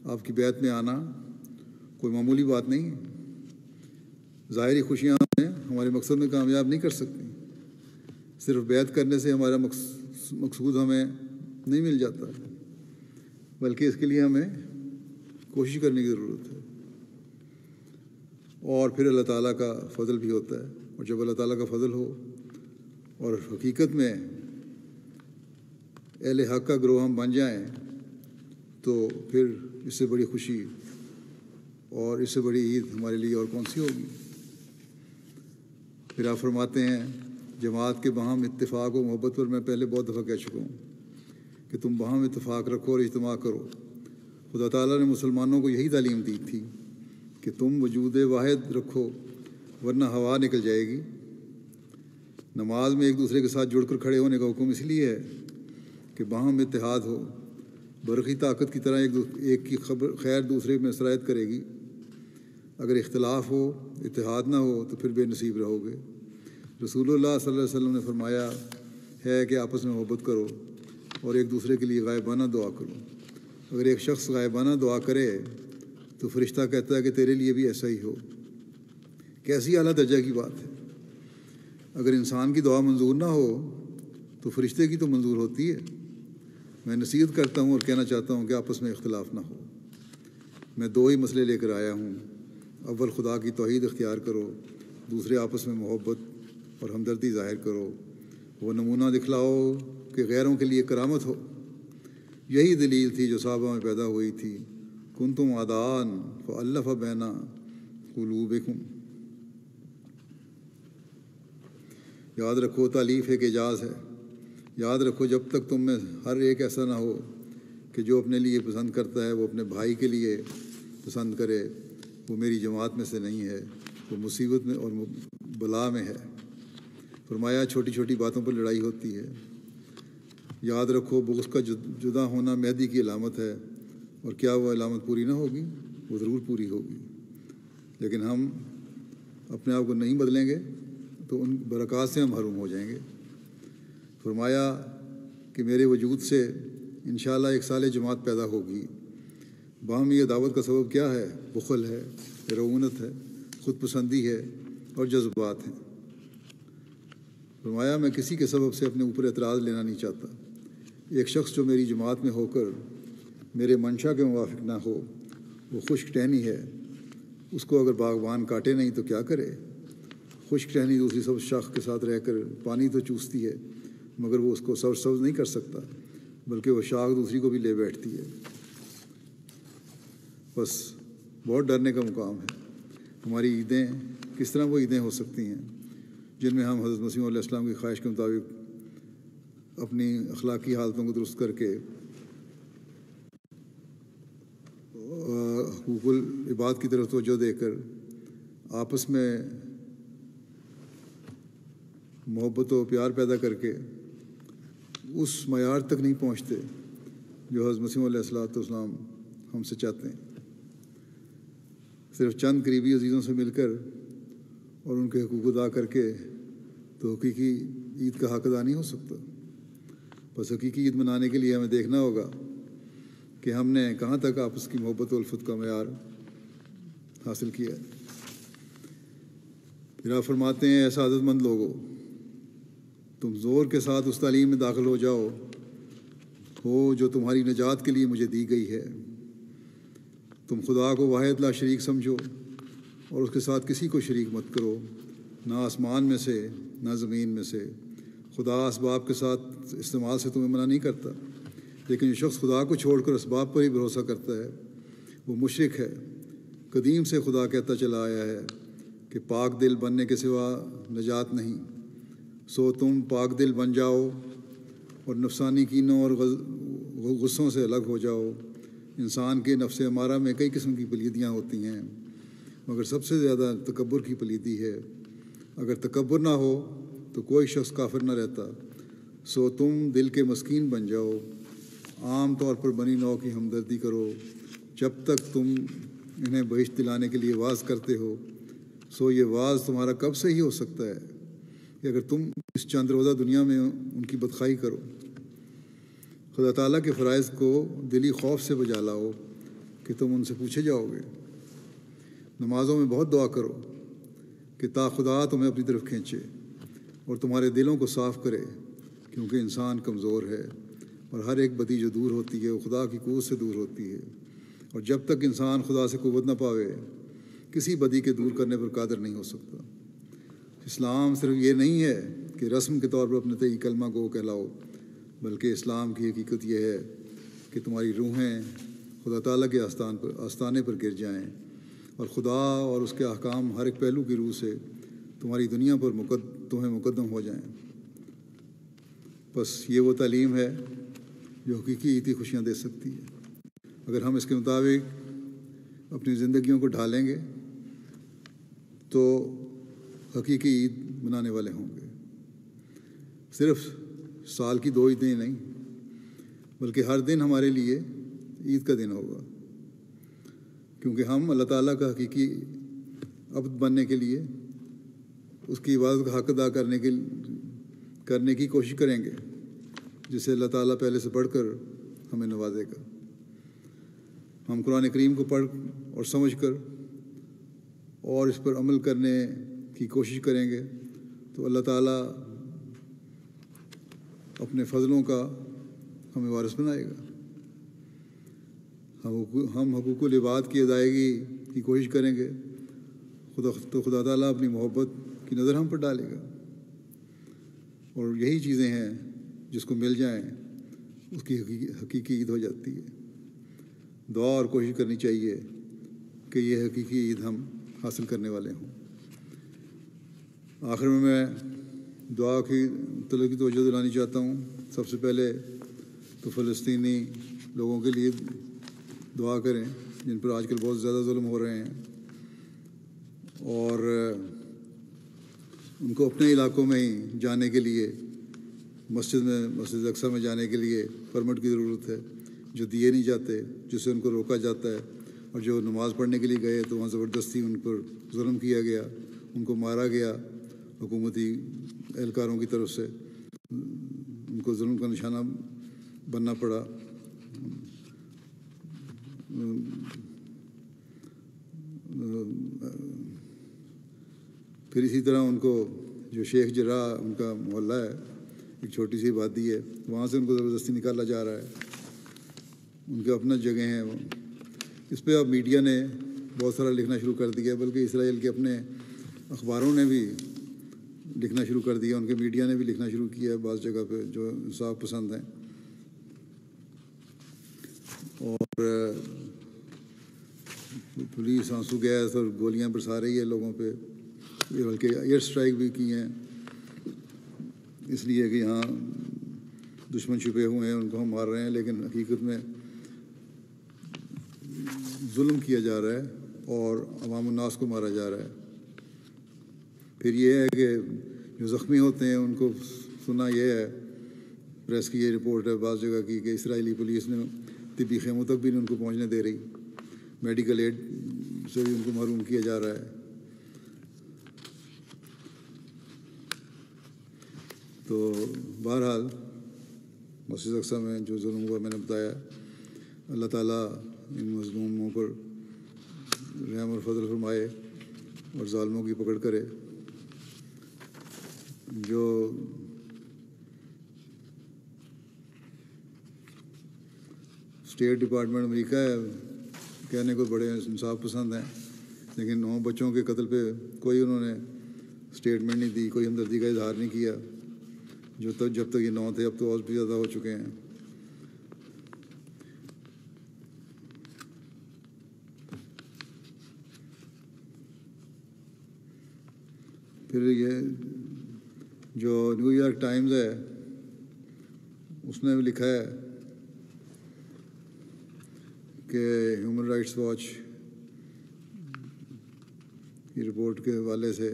آپ کی بیعت میں آنا کوئی معمولی بات نہیں ہے۔ ظاہری خوشیاں ہمارے مقصد میں کامیاب نہیں کر سکتی، صرف بیعت کرنے سے ہمارا مقصود ہمیں نہیں مل جاتا، بلکہ اس کے لیے ہمیں کوشش کرنے کی ضرورت ہے۔ اور پھر اللہ تعالیٰ کا فضل بھی ہوتا ہے، اور جب اللہ تعالیٰ کا فضل ہو اور حقیقت میں اہل حق کا گروہ ہم بن جائیں تو پھر اس سے بڑی خوشی اور اس سے بڑی عید ہمارے لیے اور کون سی ہوگی۔ پھر آپ فرماتے ہیں جماعت کے باہم اتفاق و محبت پر میں پہلے بہت دفعہ کہہ چکا ہوں کہ تم باہم اتفاق رکھو اور اجتماع کرو۔ خدا تعالیٰ نے مسلمانوں کو یہی تعلیم دی تھی کہ تم وجود واحد رکھو ورنہ ہوا نکل جائے گی۔ نماز میں ایک دوسرے کے ساتھ جڑ کر کھڑے ہونے کا حکم اس لیے ہے کہ باہم اتحاد ہو، برقی طاقت کی طرح ایک کی خیر دوسرے میں سرایت کرے گی۔ اگر اختلاف ہو، اتحاد نہ ہو تو پھر بے نصیب رہو گے۔ رسول اللہ صلی اللہ علیہ وسلم نے فرمایا ہے کہ آپس میں محبت کرو اور ایک دوسرے کے لیے غائبانہ دعا کرو۔ اگر ایک شخص غائبانہ دعا کرے تو فرشتہ کہتا ہے کہ تیرے لیے بھی ایسا ہی ہو۔ کیسی اعلیٰ درجہ کی بات ہے۔ اگر انسان کی دعا منظور نہ ہو تو فرشتے کی تو منظور ہوتی ہے۔ میں نصیحت کرتا ہوں اور کہنا چاہتا ہوں کہ آپس میں اختلاف نہ ہو۔ میں 2 ہی مسئلے لے کر آیا ہوں۔ اول خدا کی توحید اختیار کرو، دوسرے آپس میں محبت اور ہمدردی ظاہر کرو، وہ نمونہ دکھلاؤ کہ غیروں کے لیے کرامت ہو۔ یہی دلیل تھی جو صحابہ میں پیدا ہوئی تھی۔ کنتم اعداء فالف بین قلوبکم۔ یاد رکھو تالیف ایک اعجاز ہے۔ یاد رکھو جب تک تم میں ہر ایک ایسا نہ ہو کہ جو اپنے لیے پسند کرتا ہے وہ اپنے بھائی کے لیے پسند کرے، وہ میری جماعت میں سے نہیں ہے، وہ مصیبت میں اور بلا میں ہے۔ فرمایا چھوٹی چھوٹی باتوں پر لڑائی ہوتی ہے۔ یاد رکھو بغض کا جدا ہونا مہدی کی علامت ہے، اور کیا وہ علامت پوری نہ ہوگی؟ وہ ضرور پوری ہوگی، لیکن ہم اپنے آپ کو نہیں بدلیں گے تو ان برکات سے ہم محروم ہو جائیں گے۔ فرمایا کہ میرے وجود سے انشاءاللہ ایک صالح جماعت پیدا ہوگی۔ باہمی عداوت کا سبب کیا ہے؟ بخل ہے، رعونت ہے، خود پسندی ہے اور جذبات ہیں۔ فرمایا میں کسی کے سبب سے اپنے اوپر اعتراض لینا نہیں چاہتا۔ ایک شخص جو میری جماعت میں ہو کر میرے منشا کے موافق نہ ہو وہ خشک ٹہنی ہے، اس کو اگر باغبان کاٹے نہیں تو کیا کرے؟ خشک ٹہنی دوسری سبز شاخ کے ساتھ رہ کر پانی تو چوستی ہے، مگر وہ اس کو سبز نہیں کر سکتا، بلکہ وہ شاخ دوسری کو بھی لے بیٹھتی ہے۔ بس بہت ڈرنے کا مقام ہے۔ ہماری عیدیں کس طرح وہ عیدیں ہو سکتی ہیں جن میں ہم حضرت مسیح علیہ السلام کی خواہش کے مطابق اپنی اخلاقی حالتوں کو درست کر کے حقوق العباد کی طرف توجہ دے کر آپس میں محبت و پیار پیدا کر کے اس معیار تک نہیں پہنچتے جو حضرت مسیح علیہ السلام ہم سے چاہتے ہیں۔ صرف چند قریبی عزیزوں سے مل کر اور ان کے حقوق ادا کر کے تو حقیقی عید کا حق ادا نہیں ہو سکتا۔ بس حقیقی عید منانے کے لیے ہمیں دیکھنا ہوگا کہ ہم نے کہاں تک آپس کی محبت و الفت کا معیار حاصل کیا ہے۔ پھر آپ فرماتے ہیں اے سعادت مند لوگو، تم زور کے ساتھ اس تعلیم میں داخل ہو جاؤ جو تمہاری نجات کے لیے مجھے دی گئی ہے۔ تم خدا کو واحد لا شریک سمجھو اور اس کے ساتھ کسی کو شریک مت کرو، نہ آسمان میں سے نہ زمین میں سے۔ خدا اسباب کے ساتھ استعمال سے تمہیں منع نہیں کرتا، لیکن جو شخص خدا کو چھوڑ کر اسباب پر ہی بھروسہ کرتا ہے وہ مشرک ہے۔ قدیم سے خدا کہتا چلا آیا ہے کہ پاک دل بننے کے سوا نجات نہیں، سو تم پاک دل بن جاؤ اور نفسانی کینوں اور غصوں سے الگ ہو جاؤ۔ انسان کے نفس امارہ میں کئی قسم کی پلیدیاں ہوتی ہیں، مگر سب سے زیادہ تکبر کی پلیدی ہے۔ اگر تکبر نہ ہو تو کوئی شخص کافر نہ رہتا۔ سو تم دل کے مسکین بن جاؤ، عام طور پر بنی نوع کی ہمدردی کرو۔ جب تک تم انہیں بہشت دلانے کے لیے واعظ کرتے ہو، سو یہ واعظ تمہارا کب سے ہی ہو سکتا ہے کہ اگر تم اس چند روزہ دنیا میں ان کی بدخواہی کرو۔ خدا تعالیٰ کے فرائض کو دلی خوف سے بجا لاؤ کہ تم ان سے پوچھے جاؤ گے۔ نمازوں میں بہت دعا کرو کہ تا خدا تمہیں اپنی طرف کھینچے اور تمہارے دلوں کو صاف کرے، کیونکہ انسان کمزور ہے اور ہر ایک بدی جو دور ہوتی ہے وہ خدا کی قوت سے دور ہوتی ہے، اور جب تک انسان خدا سے قوت نہ پاوے کسی بدی کے دور کرنے پر قادر نہیں ہو سکتا۔ اسلام صرف یہ نہیں ہے کہ رسم کے طور پر اپنے تئیں کلمہ گو کہلاؤ، بلکہ اسلام کی حقیقت یہ ہے کہ تمہاری روحیں خدا تعالیٰ کے آستانے پر گر جائیں اور خدا اور اس کے احکام ہر ایک پہلو کی روح سے تمہاری دنیا پر تمہیں مقدم ہو جائیں۔ بس یہ وہ تعلیم ہے جو حقیقی عیدی خوشیاں دے سکتی ہے۔ اگر ہم اس کے مطابق اپنی زندگیوں کو ڈھالیں گے تو حقیقی عید منانے والے ہوں گے۔ صرف سال کی 2 عیدیں نہیں، بلکہ ہر دن ہمارے لیے عید کا دن ہوگا، کیونکہ ہم اللہ تعالیٰ کا حقیقی عبد بننے کے لیے اس کی عبادت کا حق ادا کرنے کی کوشش کریں گے، جسے اللہ تعالیٰ پہلے سے پڑھ کر ہمیں نوازے گا۔ ہم قرآن کریم کو پڑھ اور سمجھ کر اور اس پر عمل کرنے کی کوشش کریں گے تو اللہ تعالیٰ اپنے فضلوں کا ہمیں وارث بنائے گا. ہم حقوق العباد کی ادائیگی کی کوشش کریں گے تو خدا تعالیٰ اپنی محبت کی نظر ہم پر ڈالے گا. اور یہی چیزیں ہیں جس کو مل جائیں اس کی حقیقی عید ہو جاتی ہے. دعا اور کوشش کرنی چاہیے کہ یہ حقیقی عید ہم حاصل کرنے والے ہوں. آخر میں دعا کی طلب کی توجہ دلانا چاہتا ہوں. سب سے پہلے تو فلسطینی لوگوں کے لیے دعا کریں جن پر آج کل بہت زیادہ ظلم ہو رہے ہیں، اور ان کو اپنے علاقوں میں ہی جانے کے لیے مسجد اقصیٰ میں جانے کے لیے پرمٹ کی ضرورت ہے، جو دیے نہیں جاتے، جس سے ان کو روکا جاتا ہے. اور جو نماز پڑھنے کے لیے گئے تو وہاں زبردستی ان پر ظلم کیا گیا، ان کو مارا گیا حکومتی اہلکاروں کی طرف سے، ان کو ظلم کا نشانہ بننا پڑا. پھر اسی طرح ان کو جو شیخ جراح ان کا محلہ ہے، ایک چھوٹی سی وادی ہے، وہاں سے ان کو زبردستی نکالا جا رہا ہے. ان کے اپنا جگہ ہیں. اس پہ اب میڈیا نے بہت سارا لکھنا شروع کر دیا، بلکہ اسرائیل کے اپنے اخباروں نے بھی لکھنا شروع کر دیا، ان کے میڈیا نے بھی لکھنا شروع کیا ہے بعض جگہ پہ جو انصاف پسند ہیں. اور پولیس آنسو گیس اور گولیاں برسا رہی ہے لوگوں پہ، بلکہ ایئر اسٹرائک بھی کی ہیں، اس لیے کہ یہاں دشمن چھپے ہوئے ہیں، ان کو ہم مار رہے ہیں، لیکن حقیقت میں ظلم کیا جا رہا ہے اور عوام الناس کو مارا جا رہا ہے. پھر یہ ہے کہ جو زخمی ہوتے ہیں ان کو سنا یہ ہے، پریس کی یہ رپورٹ ہے بعض جگہ کی، کہ اسرائیلی پولیس نے طبی خیموں تک بھی ان کو پہنچنے دے رہی، میڈیکل ایڈ سے بھی ان کو محروم کیا جا رہا ہے. تو بہرحال مسجد اقصیٰ میں جو ظلم ہوا میں نے بتایا، اللہ تعالیٰ ان مظلوموں پر رحم اور فضل فرمائے اور ظالموں کی پکڑ کرے. جو اسٹیٹ ڈپارٹمنٹ امریکہ ہے کہنے کو بڑے انصاف پسند ہیں، لیکن 9 بچوں کے قتل پہ کوئی انہوں نے اسٹیٹمنٹ نہیں دی، کوئی ہمدردی کا اظہار نہیں کیا. جب تک یہ 9 تھے، اب تو اور بھی زیادہ ہو چکے ہیں. پھر یہ جو نیو یارک ٹائمز ہے اس نے بھی لکھا ہے کہ ہیومن رائٹس واچ کی رپورٹ کے حوالے سے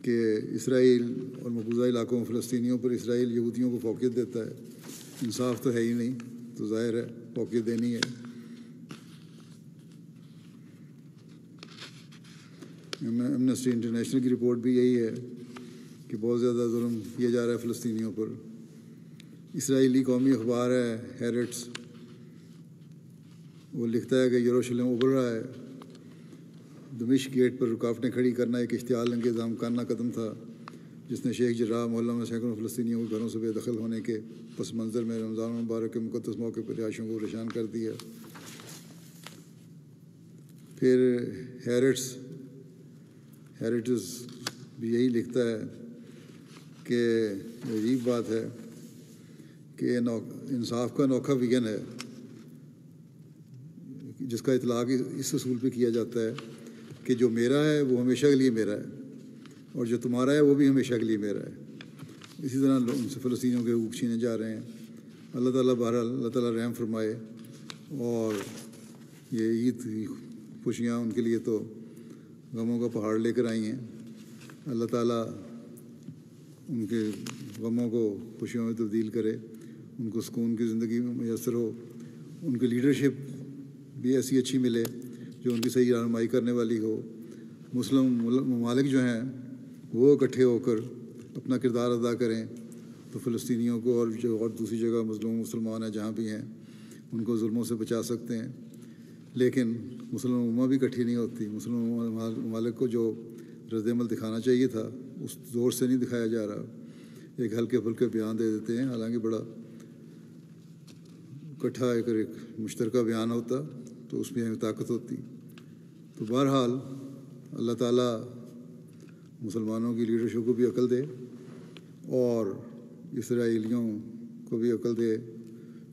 کہ اسرائیل اور مقبوضہ علاقوں میں فلسطینیوں پر اسرائیل یہودیوں کو فوقیت دیتا ہے. انصاف تو ہے ہی نہیں، تو ظاہر ہے فوقیت دینی ہے. ایمنسٹی انٹرنیشنل کی رپورٹ بھی یہی ہے کہ بہت زیادہ ظلم کیا جا رہا ہے فلسطینیوں پر. اسرائیلی قومی اخبار ہے ہیرٹس، وہ لکھتا ہے کہ یروشلم ابھر رہا ہے. دمشق گیٹ پر رکاوٹیں کھڑی کرنا ایک اشتعال انگیز کانہ قدم تھا جس نے شیخ جراح محلہ میں سینکڑوں فلسطینیوں کے گھروں سے بے دخل ہونے کے پس منظر میں رمضان المبارک کے مقدس موقع پر رہائشوں کو پریشان کر دیا. پھر ہیریٹس بھی یہی لکھتا ہے کہ عجیب بات ہے کہ انصاف کا انوکھا ویژن ہے جس کا اطلاق اس اصول پہ کیا جاتا ہے کہ جو میرا ہے وہ ہمیشہ کے لیے میرا ہے اور جو تمہارا ہے وہ بھی ہمیشہ کے لیے میرا ہے. اسی طرح ان سے فلسطینیوں کے حقوق چھینے جا رہے ہیں. اللہ تعالیٰ بہرحال اللہ تعالیٰ رحم فرمائے، اور یہ عید کی خوشیاں ان کے لیے تو غموں کا پہاڑ لے کر آئی ہیں. اللہ تعالیٰ ان کے غموں کو خوشیوں میں تبدیل کرے، ان کو سکون کی زندگی میں میسر ہو، ان کی لیڈرشپ بھی ایسی اچھی ملے جو ان کی صحیح رہنمائی کرنے والی ہو. مسلم ممالک جو ہیں وہ اکٹھے ہو کر اپنا کردار ادا کریں تو فلسطینیوں کو اور جو اور دوسری جگہ مظلوم مسلمان ہیں جہاں بھی ہیں ان کو ظلموں سے بچا سکتے ہیں. لیکن مسلم امہ بھی اکٹھی نہیں ہوتی. مسلم ممالک کو جو رد عمل دکھانا چاہیے تھا اس زور سے نہیں دکھایا جا رہا. ایک ہلکے پھلکے بیان دے دیتے ہیں، حالانکہ بڑا اکٹھا ایک مشترکہ بیان ہوتا تو اس میں ہمیں طاقت ہوتی. تو بہرحال اللہ تعالیٰ مسلمانوں کی لیڈرشپ کو بھی عقل دے اور اسرائیلیوں کو بھی عقل دے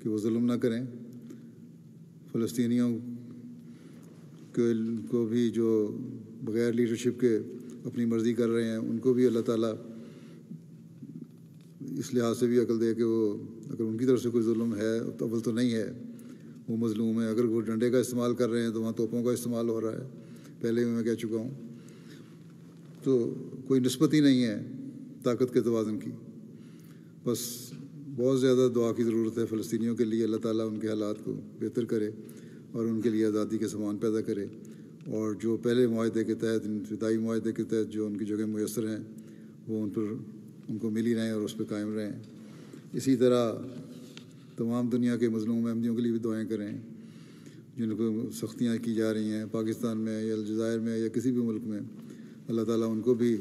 کہ وہ ظلم نہ کریں. فلسطینیوں کو بھی جو بغیر لیڈرشپ کے اپنی مرضی کر رہے ہیں ان کو بھی اللہ تعالیٰ اس لحاظ سے بھی عقل دے کہ وہ اگر ان کی طرف سے کوئی ظلم ہے تو اول تو نہیں ہے، وہ مظلوم ہے. اگر وہ ڈنڈے کا استعمال کر رہے ہیں تو وہاں توپوں کا استعمال ہو رہا ہے، پہلے میں کہہ چکا ہوں. تو کوئی نسبت ہی نہیں ہے طاقت کے توازن کی. بس بہت زیادہ دعا کی ضرورت ہے فلسطینیوں کے لیے. اللہ تعالیٰ ان کے حالات کو بہتر کرے اور ان کے لیے آزادی کے سامان پیدا کرے، اور جو پہلے معاہدے کے تحت، ابتدائی معاہدے کے تحت جو ان کی جگہ میسر ہیں وہ ان کو مل ہی رہیں اور اس پہ قائم رہیں. اسی طرح تمام دنیا کے مظلوم احمدیوں کے لیے بھی دعائیں کریں جن کو سختیاں کی جا رہی ہیں پاکستان میں یا الجزائر میں یا کسی بھی ملک میں. اللہ تعالیٰ ان کو بھی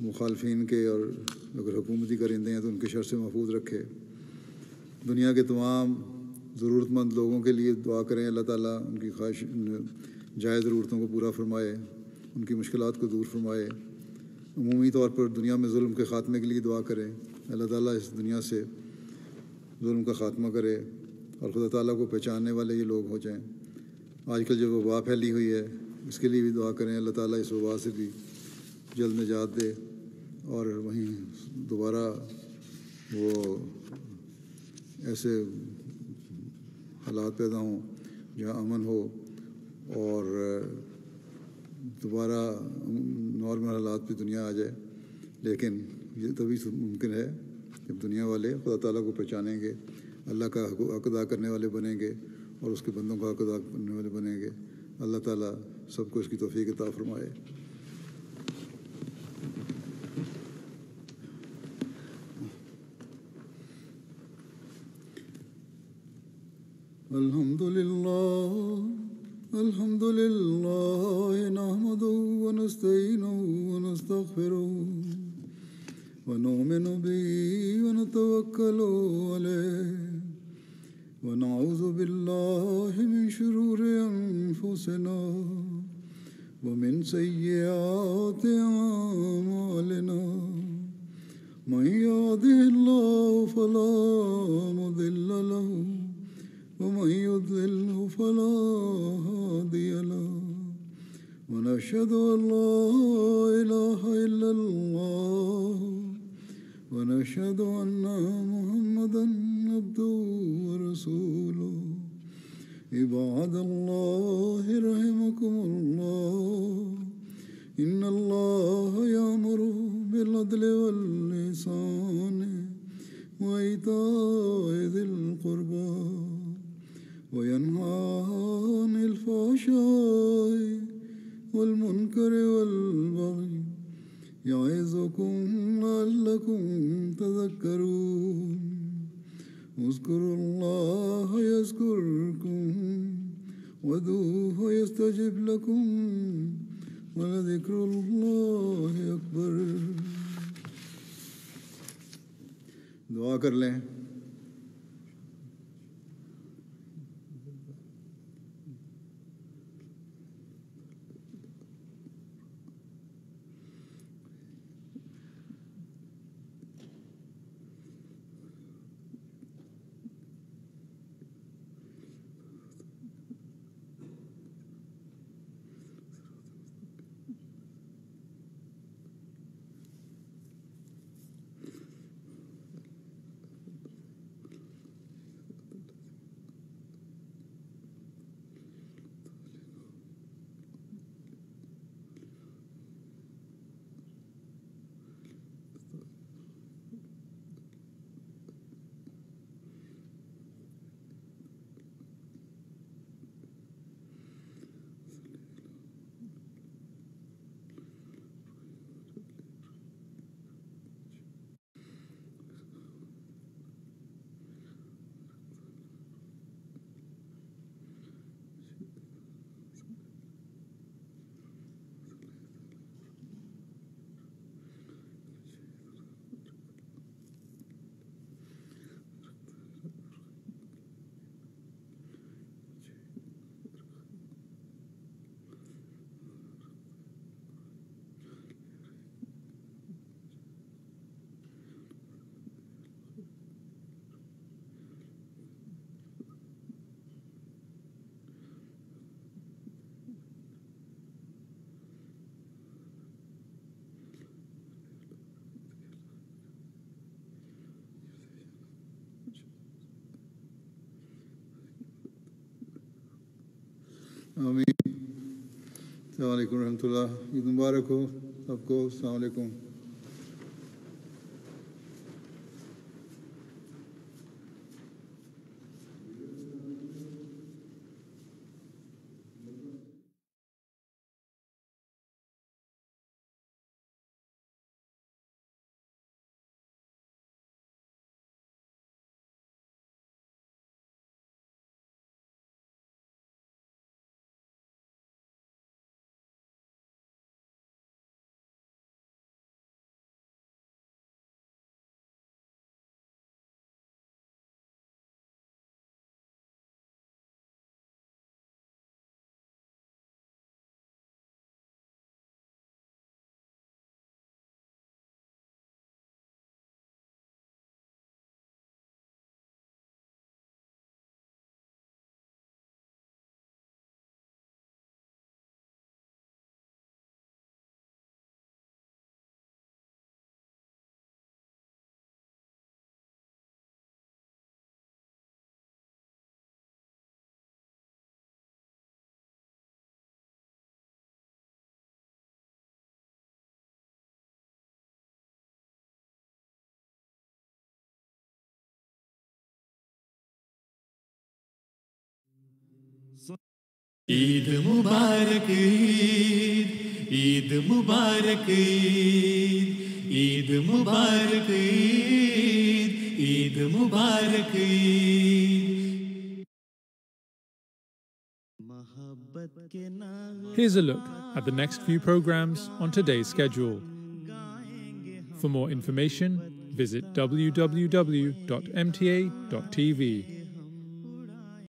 مخالفین کے اور اگر حکومتی کرندے ہیں تو ان کے شر سے محفوظ رکھے. دنیا کے تمام ضرورت مند لوگوں کے لیے دعا کریں. اللہ تعالیٰ ان کی خواہش جائز ضرورتوں کو پورا فرمائے، ان کی مشکلات کو دور فرمائے. عمومی طور پر دنیا میں ظلم کے خاتمے کے لیے دعا کریں. اللہ تعالیٰ اس دنیا سے ظلم کا خاتمہ کرے اور خدا تعالیٰ کو پہچاننے والے یہ لوگ ہو جائیں. آج کل جو وبا پھیلی ہوئی ہے اس کے لیے بھی دعا کریں. اللہ تعالیٰ اس وبا سے بھی جلد نجات دے اور وہیں دوبارہ وہ ایسے حالات پیدا ہوں جہاں امن ہو اور دوبارہ نارمل حالات پہ دنیا آ جائے. لیکن یہ تبھی ممکن ہے جب دنیا والے خدا تعالیٰ کو پہچانیں گے، اللہ کا حق ادا کرنے والے بنیں گے اور اس کے بندوں کا حق ادا کرنے والے بنیں گے. اللہ تعالیٰ سب کو اس کی توفیق عطا فرمائے. الحمد للہ نحمده ونستعینه ونستغفره ونؤمن به ونتوکل علیہ ونعوذ باللہ من شرور انفسنا ومن سیئات اعمالنا من يهده الله فلا مضل له ومن يضلل فلا هادي له ونشهد أن لا إله إلا الله ونشهد أن محمدا عبده ورسوله. عباد الله رحمكم الله إن الله يأمر بالعدل والإحسان وإيتاء ذي القربى وينهى عن الفحشاء والمنكر والبغي يعظكم لعلكم تذكرون. اذكروا الله يذكركم وادعوه يستجب لكم ولذكر الله أكبر. دعا کر لیں. آمین. السلام علیکم ورحمۃ اللہ. عید مبارک ہو سب کو. السلام علیکم. عید مبارک عید عید مبارک عید عید مبارک عید عید مبارک عید. Here's a look at the next few programs on today's schedule. For more information, visit www.mta.tv.